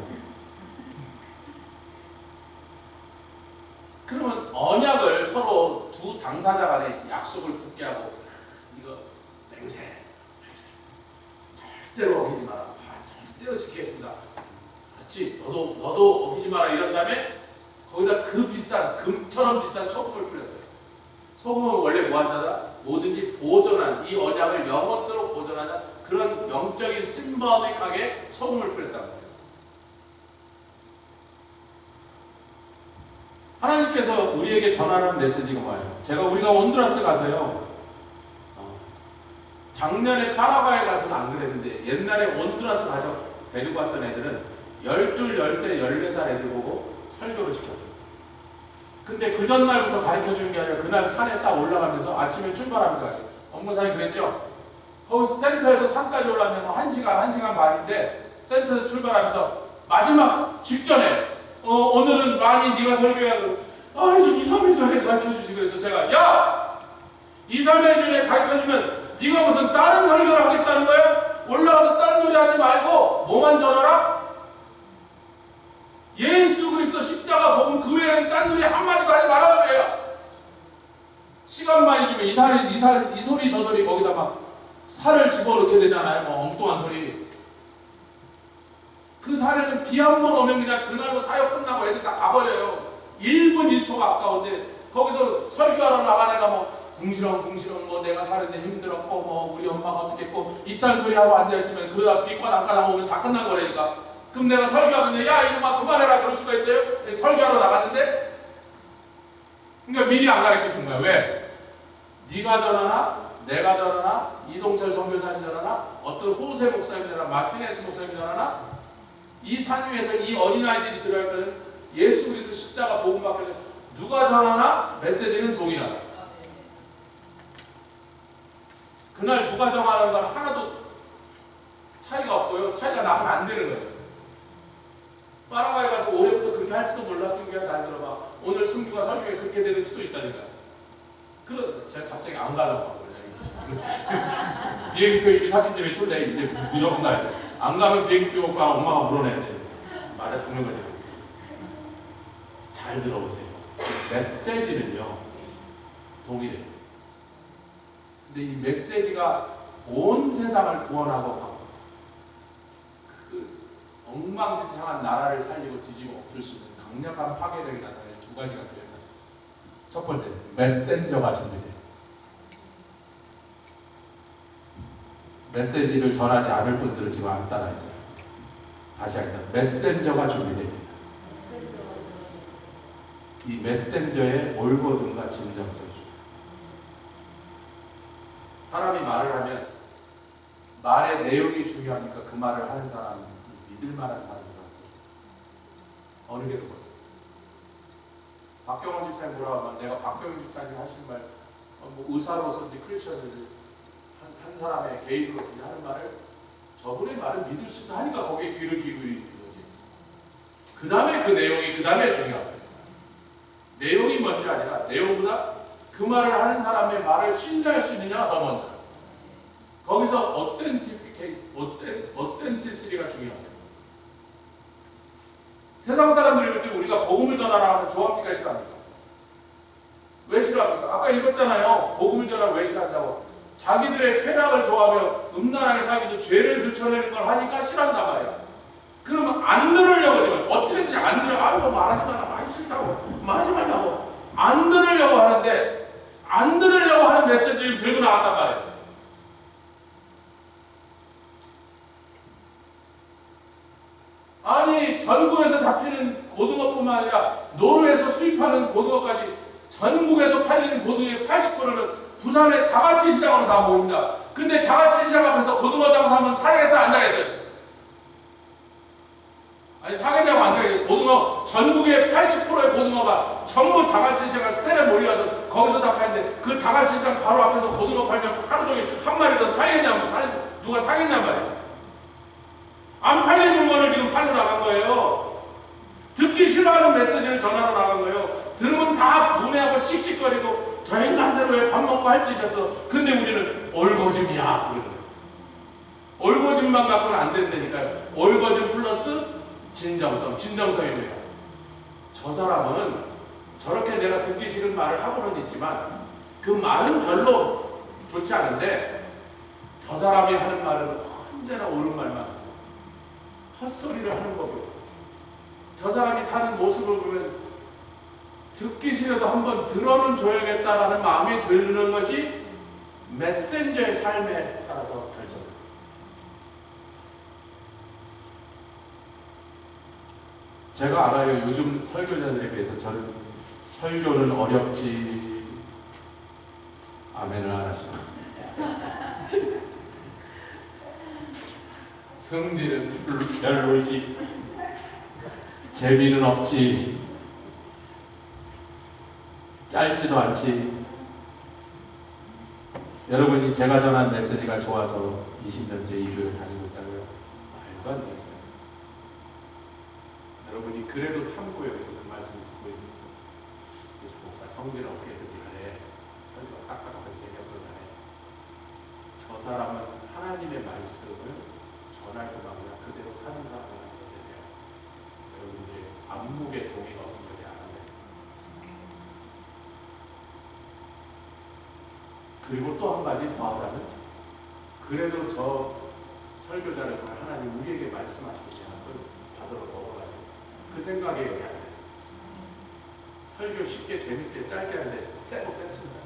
그러면 언약을 서로 두 당사자 간에 약속을 붙게 하고 이거 맹세 절대로 어기지 마라. 절대로 지키겠습니다. 맞지? 너도 어기지 마라 이런 다음에 거기다 그 비싼 금처럼 비싼 소금을 뿌렸어요. 소금은 원래 뭐하잖아? 뭐든지 보존한 이 언약을 영원토록 보존하자 그런 영적인 심볼릭하게 소금을 뿌렸다고 해요. 하나님께서 우리에게 전하는 메시지가 뭐예요? 우리가 온두라스 가서요. 작년에 파라과이 가서는 안 그랬는데 옛날에 온두라스 가서 데리고 왔던 애들은 12, 13, 14살 애들 보고 설교를 시켰어요. 근데 그 전날부터 가르쳐주는 게 아니라 그날 산에 딱 올라가면서 아침에 출발하면서 가요. 업무사님 그랬죠? 거기서 센터에서 산까지 올라가면 1시간 반인데 센터에서 출발하면서 마지막 직전에 오늘은 많이 네가 설교해야 좀 2, 3일 전에 가르쳐주지. 그래서 제가 야! 2, 3일 전에 가르쳐주면 네가 무슨 다른 설교를 하겠다는 거야? 올라가서 다른 소리 하지 말고 뭐만 전하라? 예수 그리스도 십자가 복음 그 외에는 딴 소리 한마디도 하지 말라고 그래요. 시간 많이 주면 이 소리 저 소리 거기다 막 살을 집어넣게 되잖아요. 뭐 엉뚱한 소리. 그 사례는 비 한 번 오면 그냥 그날로 사역 끝나고 애들 다 가버려요. 1분 1초가 아까운데 거기서 설교하러 나간 애가 뭐 궁시렁 뭐 내가 사는데 힘들었고 뭐 우리 엄마가 어떻게 했고 이딴 소리 하고 앉아있으면 그러다 비과 단가당 오면 다 끝난 거라니까. 그럼 내가 설교하는데 야 이놈아 그만해라 그럴 수가 있어요? 설교하러 나갔는데? 그러니까 미리 안 가르쳐 준 거야. 왜? 네가 전하나 내가 전하나 이동철 선교사님 전하나 어떤 호세 목사님 전하나 마티네스 목사님 전하나 이 산 위에서 이 어린아이들이 들어갈 때는 예수 그리스도 십자가 복음 밖에서 누가 전하나 메시지는 동일하다. 그날 누가 정하는 건 하나도 차이가 없고요. 차이가 나면 안 되는 거예요. 파라과이 가서 올해부터 그렇게 할지도 몰라. 승규야 잘 들어봐. 오늘 승규가 설교에 그렇게 되는 수도 있다니까. 제가 갑자기 안 가려고 하거든요. 비행기표 이미 샀기 때문에 쫄래. 이제 무조건 가야 돼. 안 가면 비행기표 오빠 엄마가 물어내야 돼. 맞아 죽는 거지. 잘 들어보세요. 메시지는요 동일해요. 근데 이 메시지가 온 세상을 구원하고 그 엉망진창한 나라를 살리고 뒤집어 엎을 수 있는 강력한 파괴력이 나타나는 두 가지가 필요합니다. 첫 번째, 메신저가 준비돼요. 메시지를 전하지 않을 분들은 지금 안 따라 있어요. 다시 하겠습니다. 메신저가 준비됩니다. 이 메신저의 올거든과 진정성이 줍니다. 사람이 말을 하면 말의 내용이 중요하니까 그 말을 하는 사람은 믿을 만한 사람이라고 하죠. 어느 게 더 먼저. 박경원 집사님 뭐라고 하면 내가 박경원 집사님 하신 말 뭐 의사로서든지 크리스천이든지 한 사람의 개인으로서 하는 말을 저분의 말을 믿을 수 있어 하니까 거기에 귀를 기울이는 거지. 그 다음에 그 내용이 그 다음에 중요한 거예요. 내용이 먼저 아니라 내용보다 그 말을 하는 사람의 말을 신뢰할 수 있느냐가 더 먼저. 거기서 어텐티시티가 중요한 거예요. 세상 사람들이 볼 때 우리가 복음을 전하라 하면 좋아합니까 싫어합니까? 왜 싫어합니까? 아까 읽었잖아요. 복음을 전하면 왜 싫어한다고. 자기들의 쾌락을 좋아하며 음란하게 살기도 죄를 들춰내는 걸 하니까 싫어한단 말이야. 그러면 안 들으려고 지금 어떻게든 안 들어. 아이고 말하지 마라. 말하기 싫다고. 말하지 말라고. 안 들으려고 하는데 안 들으려고 하는 메시지를 들고 나갔단 말이에요. 아니 전국에서 잡히는 고등어뿐만 아니라 노르웨이에서 수입하는 고등어까지 전국에서 팔리는 고등어의 80%는 부산의 자갈치 시장으로 다 모입니다. 근데 자갈치 시장 앞에서 고등어 장사하면 사겠어요? 안 사겠어요? 아니 사겠냐고 안 사겠어요? 고등어 전국의 80%의 고등어가 전부 자갈치 시장을 세례 몰려서 거기서 다 파는데 그 자갈치 시장 바로 앞에서 고등어 팔면 하루 종일 한 마리라도 팔겠냐고 누가 사겠냔 말이에요. 안 팔린 물건을 지금 팔러 나간 거예요. 듣기 싫어하는 메시지를 전하러 나간 거예요. 들으면 다 분해하고 씩씩거리고 저 인간대로 왜 밥 먹고 할지 졌어. 근데 우리는 올고짐이야. 올고짐만 갖고는 안 된다니까요. 올고짐 플러스 진정성. 진정성이 뭐예요? 저 사람은 저렇게 내가 듣기 싫은 말을 하고는 있지만 그 말은 별로 좋지 않은데 저 사람이 하는 말은 언제나 옳은 말만 헛소리를 하는 거고 저 사람이 사는 모습을 보면 듣기 싫어도 한번 들어는 줘야겠다라는 마음이 드는 것이 메신저의 삶에 따라서 결정됩니다. 제가 알아요. 요즘 설교자들에 비해서 저는 설교는 어렵지. 아멘을 안 하시고 성질은 별로지. 재미는 없지. 짧지도 않지. 여러분이 제가 전한 메시지가 좋아서 20년째 이 교회 다니고 있다고요? 말도 안 되는 소리. 여러분이 그래도 참고 여기서 그 말씀을 듣고 있면서 목사 성질은 어떻게든지 간에 설교가 딱딱하든 재미없든 간에 저 사람은 하나님의 말씀을 전할 뿐만 아니라 그대로 사는 사람이라는 것에 대한 여러분들의 안목의 동의가 없으면 안 하겠습니다. 그리고 또 한 가지 더 하자면 그래도 저 설교자를 통해 하나님 우리에게 말씀하시느냐 그걸 받으러 먹어가지고 그 생각에 여기 앉아요. 설교 쉽게 재밌게 짧게 하는데 세고 셌습니다.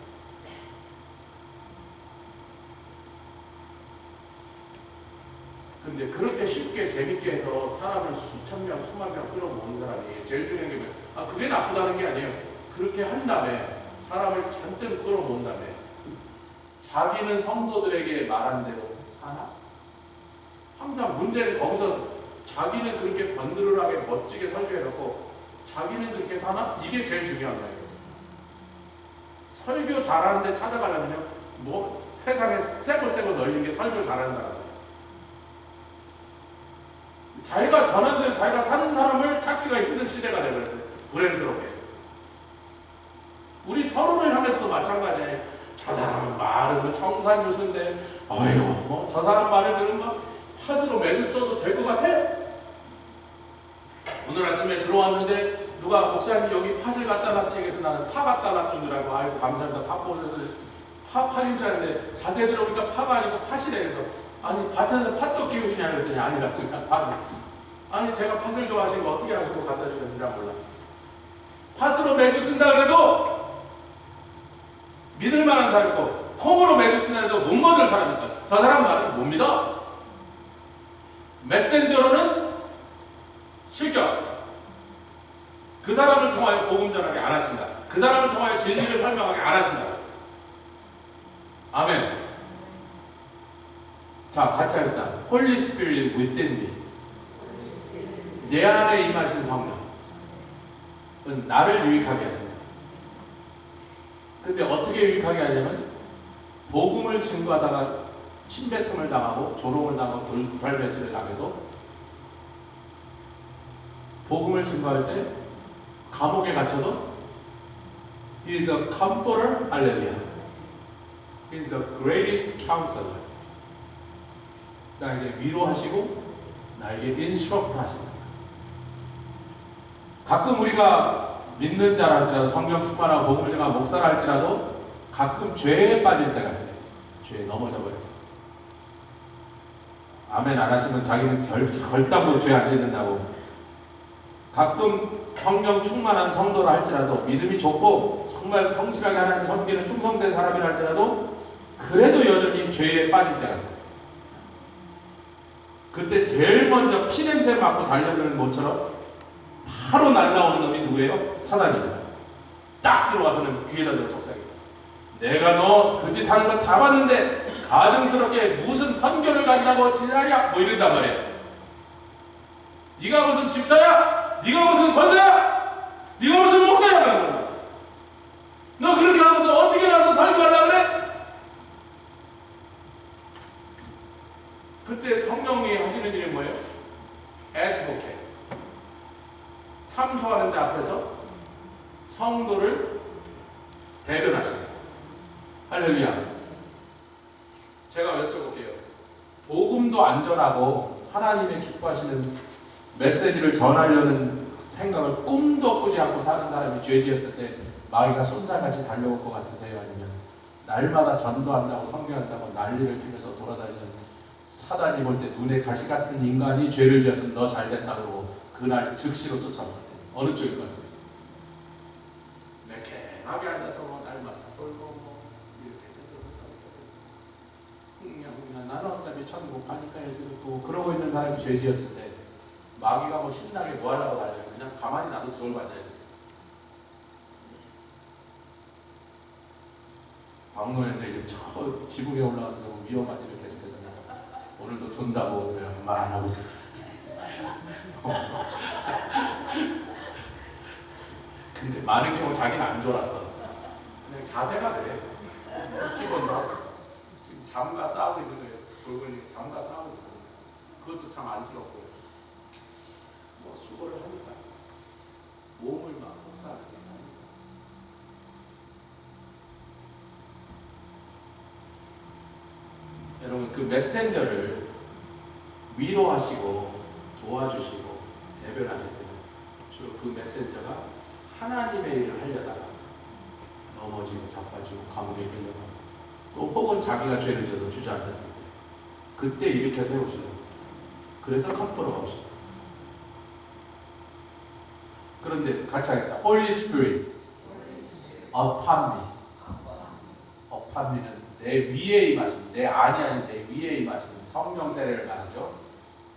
근데 그렇게 쉽게 재밌게 해서 사람을 수천 명, 수만 명 끌어모은 사람이 제일 중요한 게 뭐예요? 그게 나쁘다는 게 아니에요. 그렇게 한 다음에 사람을 잔뜩 끌어모은 다음에 자기는 성도들에게 말한 대로 사나? 항상 문제는 거기서 자기는 그렇게 번드르르하게 멋지게 설교해놓고 자기는 그렇게 사나? 이게 제일 중요한 거예요. 설교 잘하는 데 찾아가려면요 뭐 세상에 세고 널린 게 설교 잘하는 사람. 자기가 전한 대로 자기가 사는 사람을 찾기가 힘든 시대가 되어버렸어요. 불행스럽게. 우리 서로를 향해서도 마찬가지예요. 저 사람은 말은 청산유수인데 아유 뭐 저 사람 말을 들으면 팥으로 매주 써도 될 것 같아? 오늘 아침에 들어왔는데 누가 목사님 여기 팥을 갖다 놨으니 해서 나는 파 갖다 놨던 줄 알고 아이고 감사합니다. 팥 보셨는데 팥임자인데 자세히 들어보니까 파가 아니고 팥이래. 그래서 아니 밭에서 팥도 키우시냐 그랬더니 아니라고 그냥 팥을. 아니 제가 팥을 좋아하시는 거 어떻게 하시고 갖다 주셨는지 몰라. 팥으로 매주 쓴다 그래도 믿을 만한 사람이고 콩으로 매주 쓴다 해도 못 믿을 사람이 있어요. 저 사람 말은 못 믿어. 메신저로는 실격. 그 사람을 통하여 복음 전하게 안 하신다. 그 사람을 통하여 진리를 설명하게 안 하신다. 아멘. 자, 같이 하시다. Holy Spirit within me. 내 안에 임하신 성령은 나를 유익하게 하신다. 근데 어떻게 유익하게 하냐면 복음을 증거하다가 침뱉음을 당하고 조롱을 당하고 돌발배치를 당해도 복음을 증거할 때 감옥에 갇혀도 He is a comforter, 할렐루야. He is the greatest counselor. 나에게 위로하시고 나에게 인스트럭트 하십니다. 가끔 우리가 믿는 자라 할지라도 성경 충만하고 복음을 전하는 목사라 할지라도 가끔 죄에 빠질 때가 있어요. 죄에 넘어져 버렸어요. 아멘 안 하시면 자기는 결단으로 죄 안 짓는다고. 가끔 성령 충만한 성도라 할지라도 믿음이 좋고 정말 성실하게 하나님 섬기는 충성된 사람이라 할지라도 그래도 여전히 죄에 빠질 때가 있어요. 그때 제일 먼저 피냄새 맡고 달려드는 것처럼 바로 날라오는 놈이 누구예요? 사단입니다. 딱 들어와서는 귀에다 대고 속삭여요. 내가 너 그 짓 하는 거 다 봤는데 가증스럽게 무슨 선교를 간다고 지나냐? 뭐 이런단 말이에요. 네가 무슨 집사야? 네가 무슨 권사야? 네가 무슨 목사야? 그런 거야. 너 그렇게 하면서 어떻게 가서 설교하려고 그래? 그때 성령이 하시는 일이 뭐예요? advocate. 참소하는 자 앞에서 성도를 대변하십니다. 할렐루야. 제가 여쭤볼게요. 복음도 안전하고 하나님의 기뻐하시는 메시지를 전하려는 생각을 꿈도 꾸지 않고 사는 사람이 죄 지었을 때 마귀가 쏜살같이 달려올 것 같으세요? 아니면 날마다 전도한다고 선교한다고 난리를 피면서 돌아다니는 사단이 볼 때 눈에 가시 같은 인간이 죄를 지었으면 너 잘됐다 그러고 그날 즉시로 쫓아올 것 같아요. 어느 쪽일 것 같아요? 매캐하게 앉아서 날마다 솔고 이렇게 흥냐 나는 어차피 천국 가니까 예수 믿고 그러고 있는 사람이 죄 지었을 때 마귀가 뭐 신나게 뭐 하려고 달려요. 그냥 가만히 놔도 주얼 맞아야 돼. 박노현 이제 저 지붕에 올라가서 위험한 일을 계속해서 오늘도 존다고 말 안 하고 있어요. 근데 많은 경우 자기는 안 졸았어. 그냥 자세가 그래. 기본으로 지금 잠과 싸우고 있는 거예요. 졸고 있는 잠과 싸우고 있는 거예요. 그것도 참 안쓰럽고 뭐 수고를 하니까 몸을 막 목사하지. 여러분 그 메신저를 위로하시고 도와주시고 대변하실 때 그 메신저가 하나님의 일을 하려다가 넘어지고 자빠지고 감옥에 끌려가고 또 혹은 자기가 죄를 져서 주저앉았을 때 그때 일으켜 세우시는 거예요. 그래서 컴포터가 오십니다. 그런데 같이 하겠습니다. Holy Spirit upon me. upon me는 내 위에 임하시는, 내 안이 아닌 내 위에 임하시는 성령 세례를 말하죠.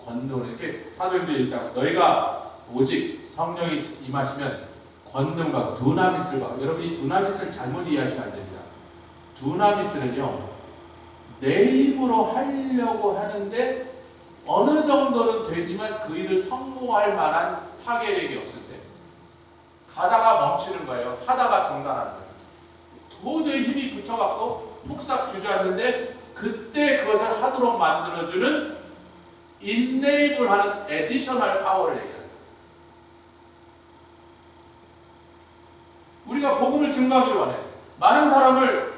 권능을 이렇게 사도행전 1장 너희가 오직 성령이 임하시면 권능과 두나미스를 받고, 여러분 이 두나미스를 잘못 이해하시면 안 됩니다. 두나미스는요 내 힘으로 하려고 하는데 어느 정도는 되지만 그 일을 성공할 만한 파괴력이 없을 때 가다가 멈추는 거예요. 하다가 중단하는 거예요. 도저히 힘이 붙여갖고 푹싹 주저앉는데 그때 그것을 하도록 만들어주는 enable하는 additional power를 얘기합니다. 우리가 복음을 증거하기를 원해. 많은 사람을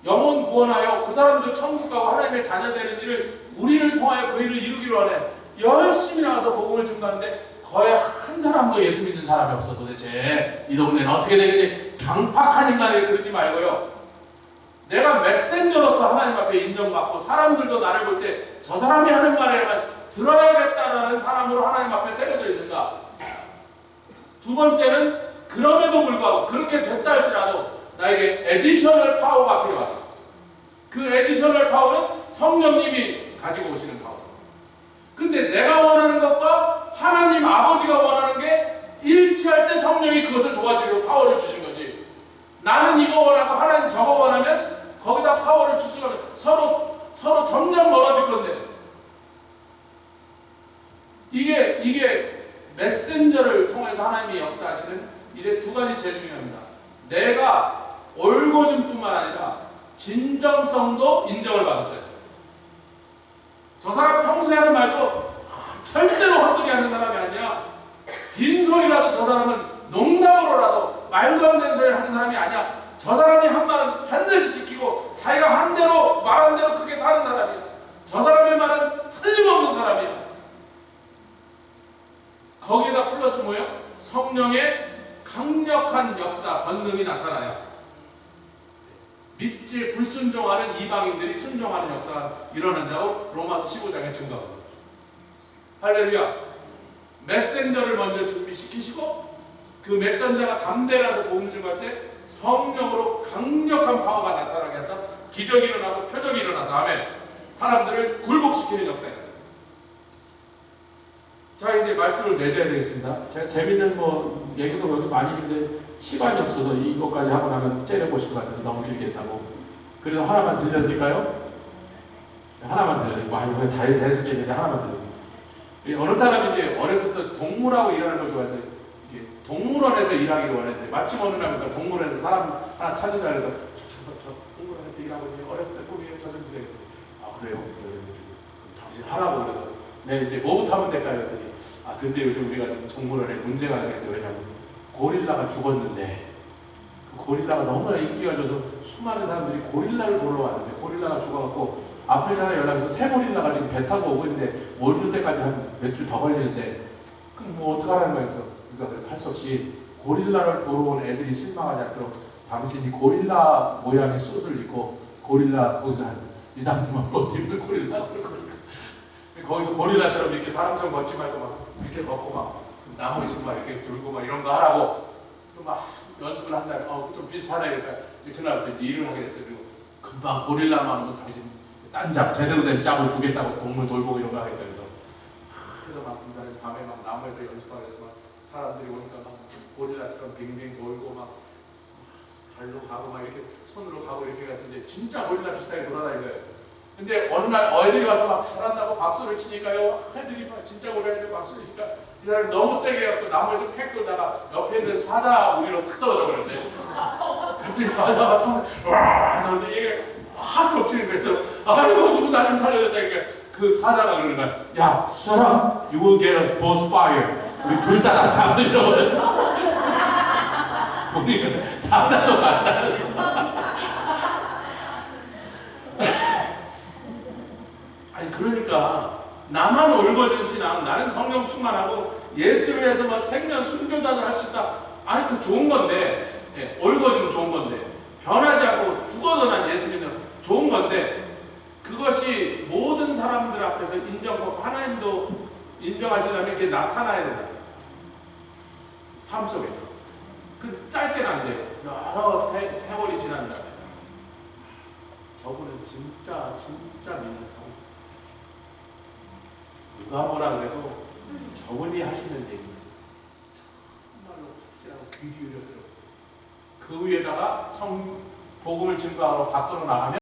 영혼 구원하여 그 사람들 천국 가고 하나님의 자녀 되는 일을 우리를 통하여 그 일을 이루기를 원해. 열심히 나가서 복음을 증거하는데 거의 한 사람도 예수 믿는 사람이 없어. 도대체 이 동네는 어떻게 되겠니? 강팍한 인간을 그러지 말고요. 내가 메신저로서 하나님 앞에 인정받고 사람들도 나를 볼 때 저 사람이 하는 말에만 들어야겠다라는 사람으로 하나님 앞에 세워져 있는가. 두 번째는 그럼에도 불구하고 그렇게 됐다 할지라도 나에게 에디셔널 파워가 필요하다. 그 에디셔널 파워는 성령님이 가지고 오시는 파워. 근데 내가 원하는 것과 하나님 아버지가 원하는 게 일치할 때 성령이 그것을 도와주려고 파워를 주신 거지. 나는 이거 원하고 하나님 저거 원하면 거기다 파워를 줄 수가 없어. 서로 점점 멀어질 건데. 이게 메신저를 통해서 하나님이 역사하시는 일의 두 가지 제일 중요합니다. 내가 올고즘뿐만 아니라 진정성도 인정을 받았어요. 저 사람 평소에 하는 말도 절대로 헛소리 하는 사람이 아니야. 빈소리라도 저 사람은 농담으로라도 말도 안 되는 소리를 하는 사람이 아니야. 저 사람이 한 말은 반드시 지키고 자기가 한 대로 말한 대로 그렇게 사는 사람이야. 저 사람의 말은 틀림없는 사람이야. 거기에다 플러스 뭐예요? 성령의 강력한 역사, 권능이 나타나요. 믿지 불순종하는 이방인들이 순종하는 역사가 일어난다고 로마서 15장에 증거합니다. 할렐루야. 메신저를 먼저 준비시키시고 그 메신저가 담대라서 복음 증거할 때 성령으로 강력한 파워가 나타나게 해서 기적이 일어나고 표적이 일어나서 아멘. 사람들을 굴복시키는 역사입니다. 자, 이제 말씀을 맺어야 되겠습니다. 제가 재밌는 얘기도 여기 많이 있는데 시간이 없어서 이것까지 하고 나면 째려보실 것 같아서 너무 길겠다고. 그래서 하나만 들려드릴까요? 하나만 들려드리고, 이거 다 해서 깼는데 하나만 들려드리고. 어느 사람이 이제 어렸을 때 동물하고 일하는 걸 좋아해서 동물원에서 일하기를 원했는데 마침 어느 날 동물원에서 사람 하나 찾는다 그래서 저 동물원에서 일하고 있는 어렸을 때 꿈이에요. 저 좀 주세요. 그래요? 당신 하라고. 그래서 네, 이제 뭐부터 하면 될까요? 그랬더니 근데 요즘 우리가 좀 동물원에 문제가 생겼는데 왜냐면 고릴라가 죽었는데 그 고릴라가 너무나 인기가 좋아서 수많은 사람들이 고릴라를 보러 왔는데 고릴라가 죽어갖고 아프리카에 연락해서 새 고릴라가 지금 배 타고 오고 있는데 올 때까지 한 몇 주 더 걸리는데 그럼 뭐 어떡하라는 거예요? 그래서 할 수 없이 고릴라를 보러 온 애들이 실망하지 않도록 당신이 고릴라 모양의 숯을 입고 고릴라 거기서 한 2, 3주만 버티면 고릴라 거기서 고릴라처럼 이렇게 사람처럼 걷지 말고 막 이렇게 걷고 막 나무 있으면 막 이렇게 들고 막 이런 거 하라고 그래서 막 연습을 한 다음에 좀 비슷하다 이러니까 그날부터 이제 일을 하게 됐어요. 그리고 금방 고릴라만 오면 당신 딴 제대로 된 짝을 주겠다고 동물 돌보고 이런 거 하겠다 그래서 막 그 사람이 밤에 막 나무에서 연습하고 해서 막 사람들이 오니까 막 고릴라처럼 빙빙 돌고 막 발로 가고 막 이렇게 손으로 가고 이렇게 가서 이제 진짜 고릴라 비슷하게 돌아다니고요. 근데 어느 날 애들이 와서 막 잘한다고 박수를 치니까요. 애들이 막 진짜 고릴라한테 박수를 치니까 이 사람이 너무 세게 해갖고 나무에서 팩 돌다가 옆에 있는 사자 우리로 탁 떨어져 버렸네. 그때 사자가 와 그런데 얘가 확 겹치는 거예요. 이거 누구 나 좀 살려야 되니까 그 사자가 그러는 거야. 야, shut up. You will get us both fired. 우리 둘 다 나 잡으려고 그래. 보니까 사자도 가짜였어. 그러니까 나만 올거진 신앙, 나는 성령 충만하고 예수를 위해서 막 생명 순교자도 할 수 있다. 그 좋은 건데, 올거지면 좋은 건데, 변하지 않고 죽어도 난 예수 믿는 좋은 건데, 그것이 모든 사람들 앞에서 인정받고 하나님도 인정하시려면 이렇게 나타나야 된다. 삶 속에서. 짧게는 안 돼요. 여러 세월이 지난 다음에. 저분은 진짜 믿는 성. 누가 뭐라 그래도 저분이 하시는 얘기 정말로 확실하고 귀 기울여 들어. 그 위에다가 복음을 증거하고 밖으로 나가면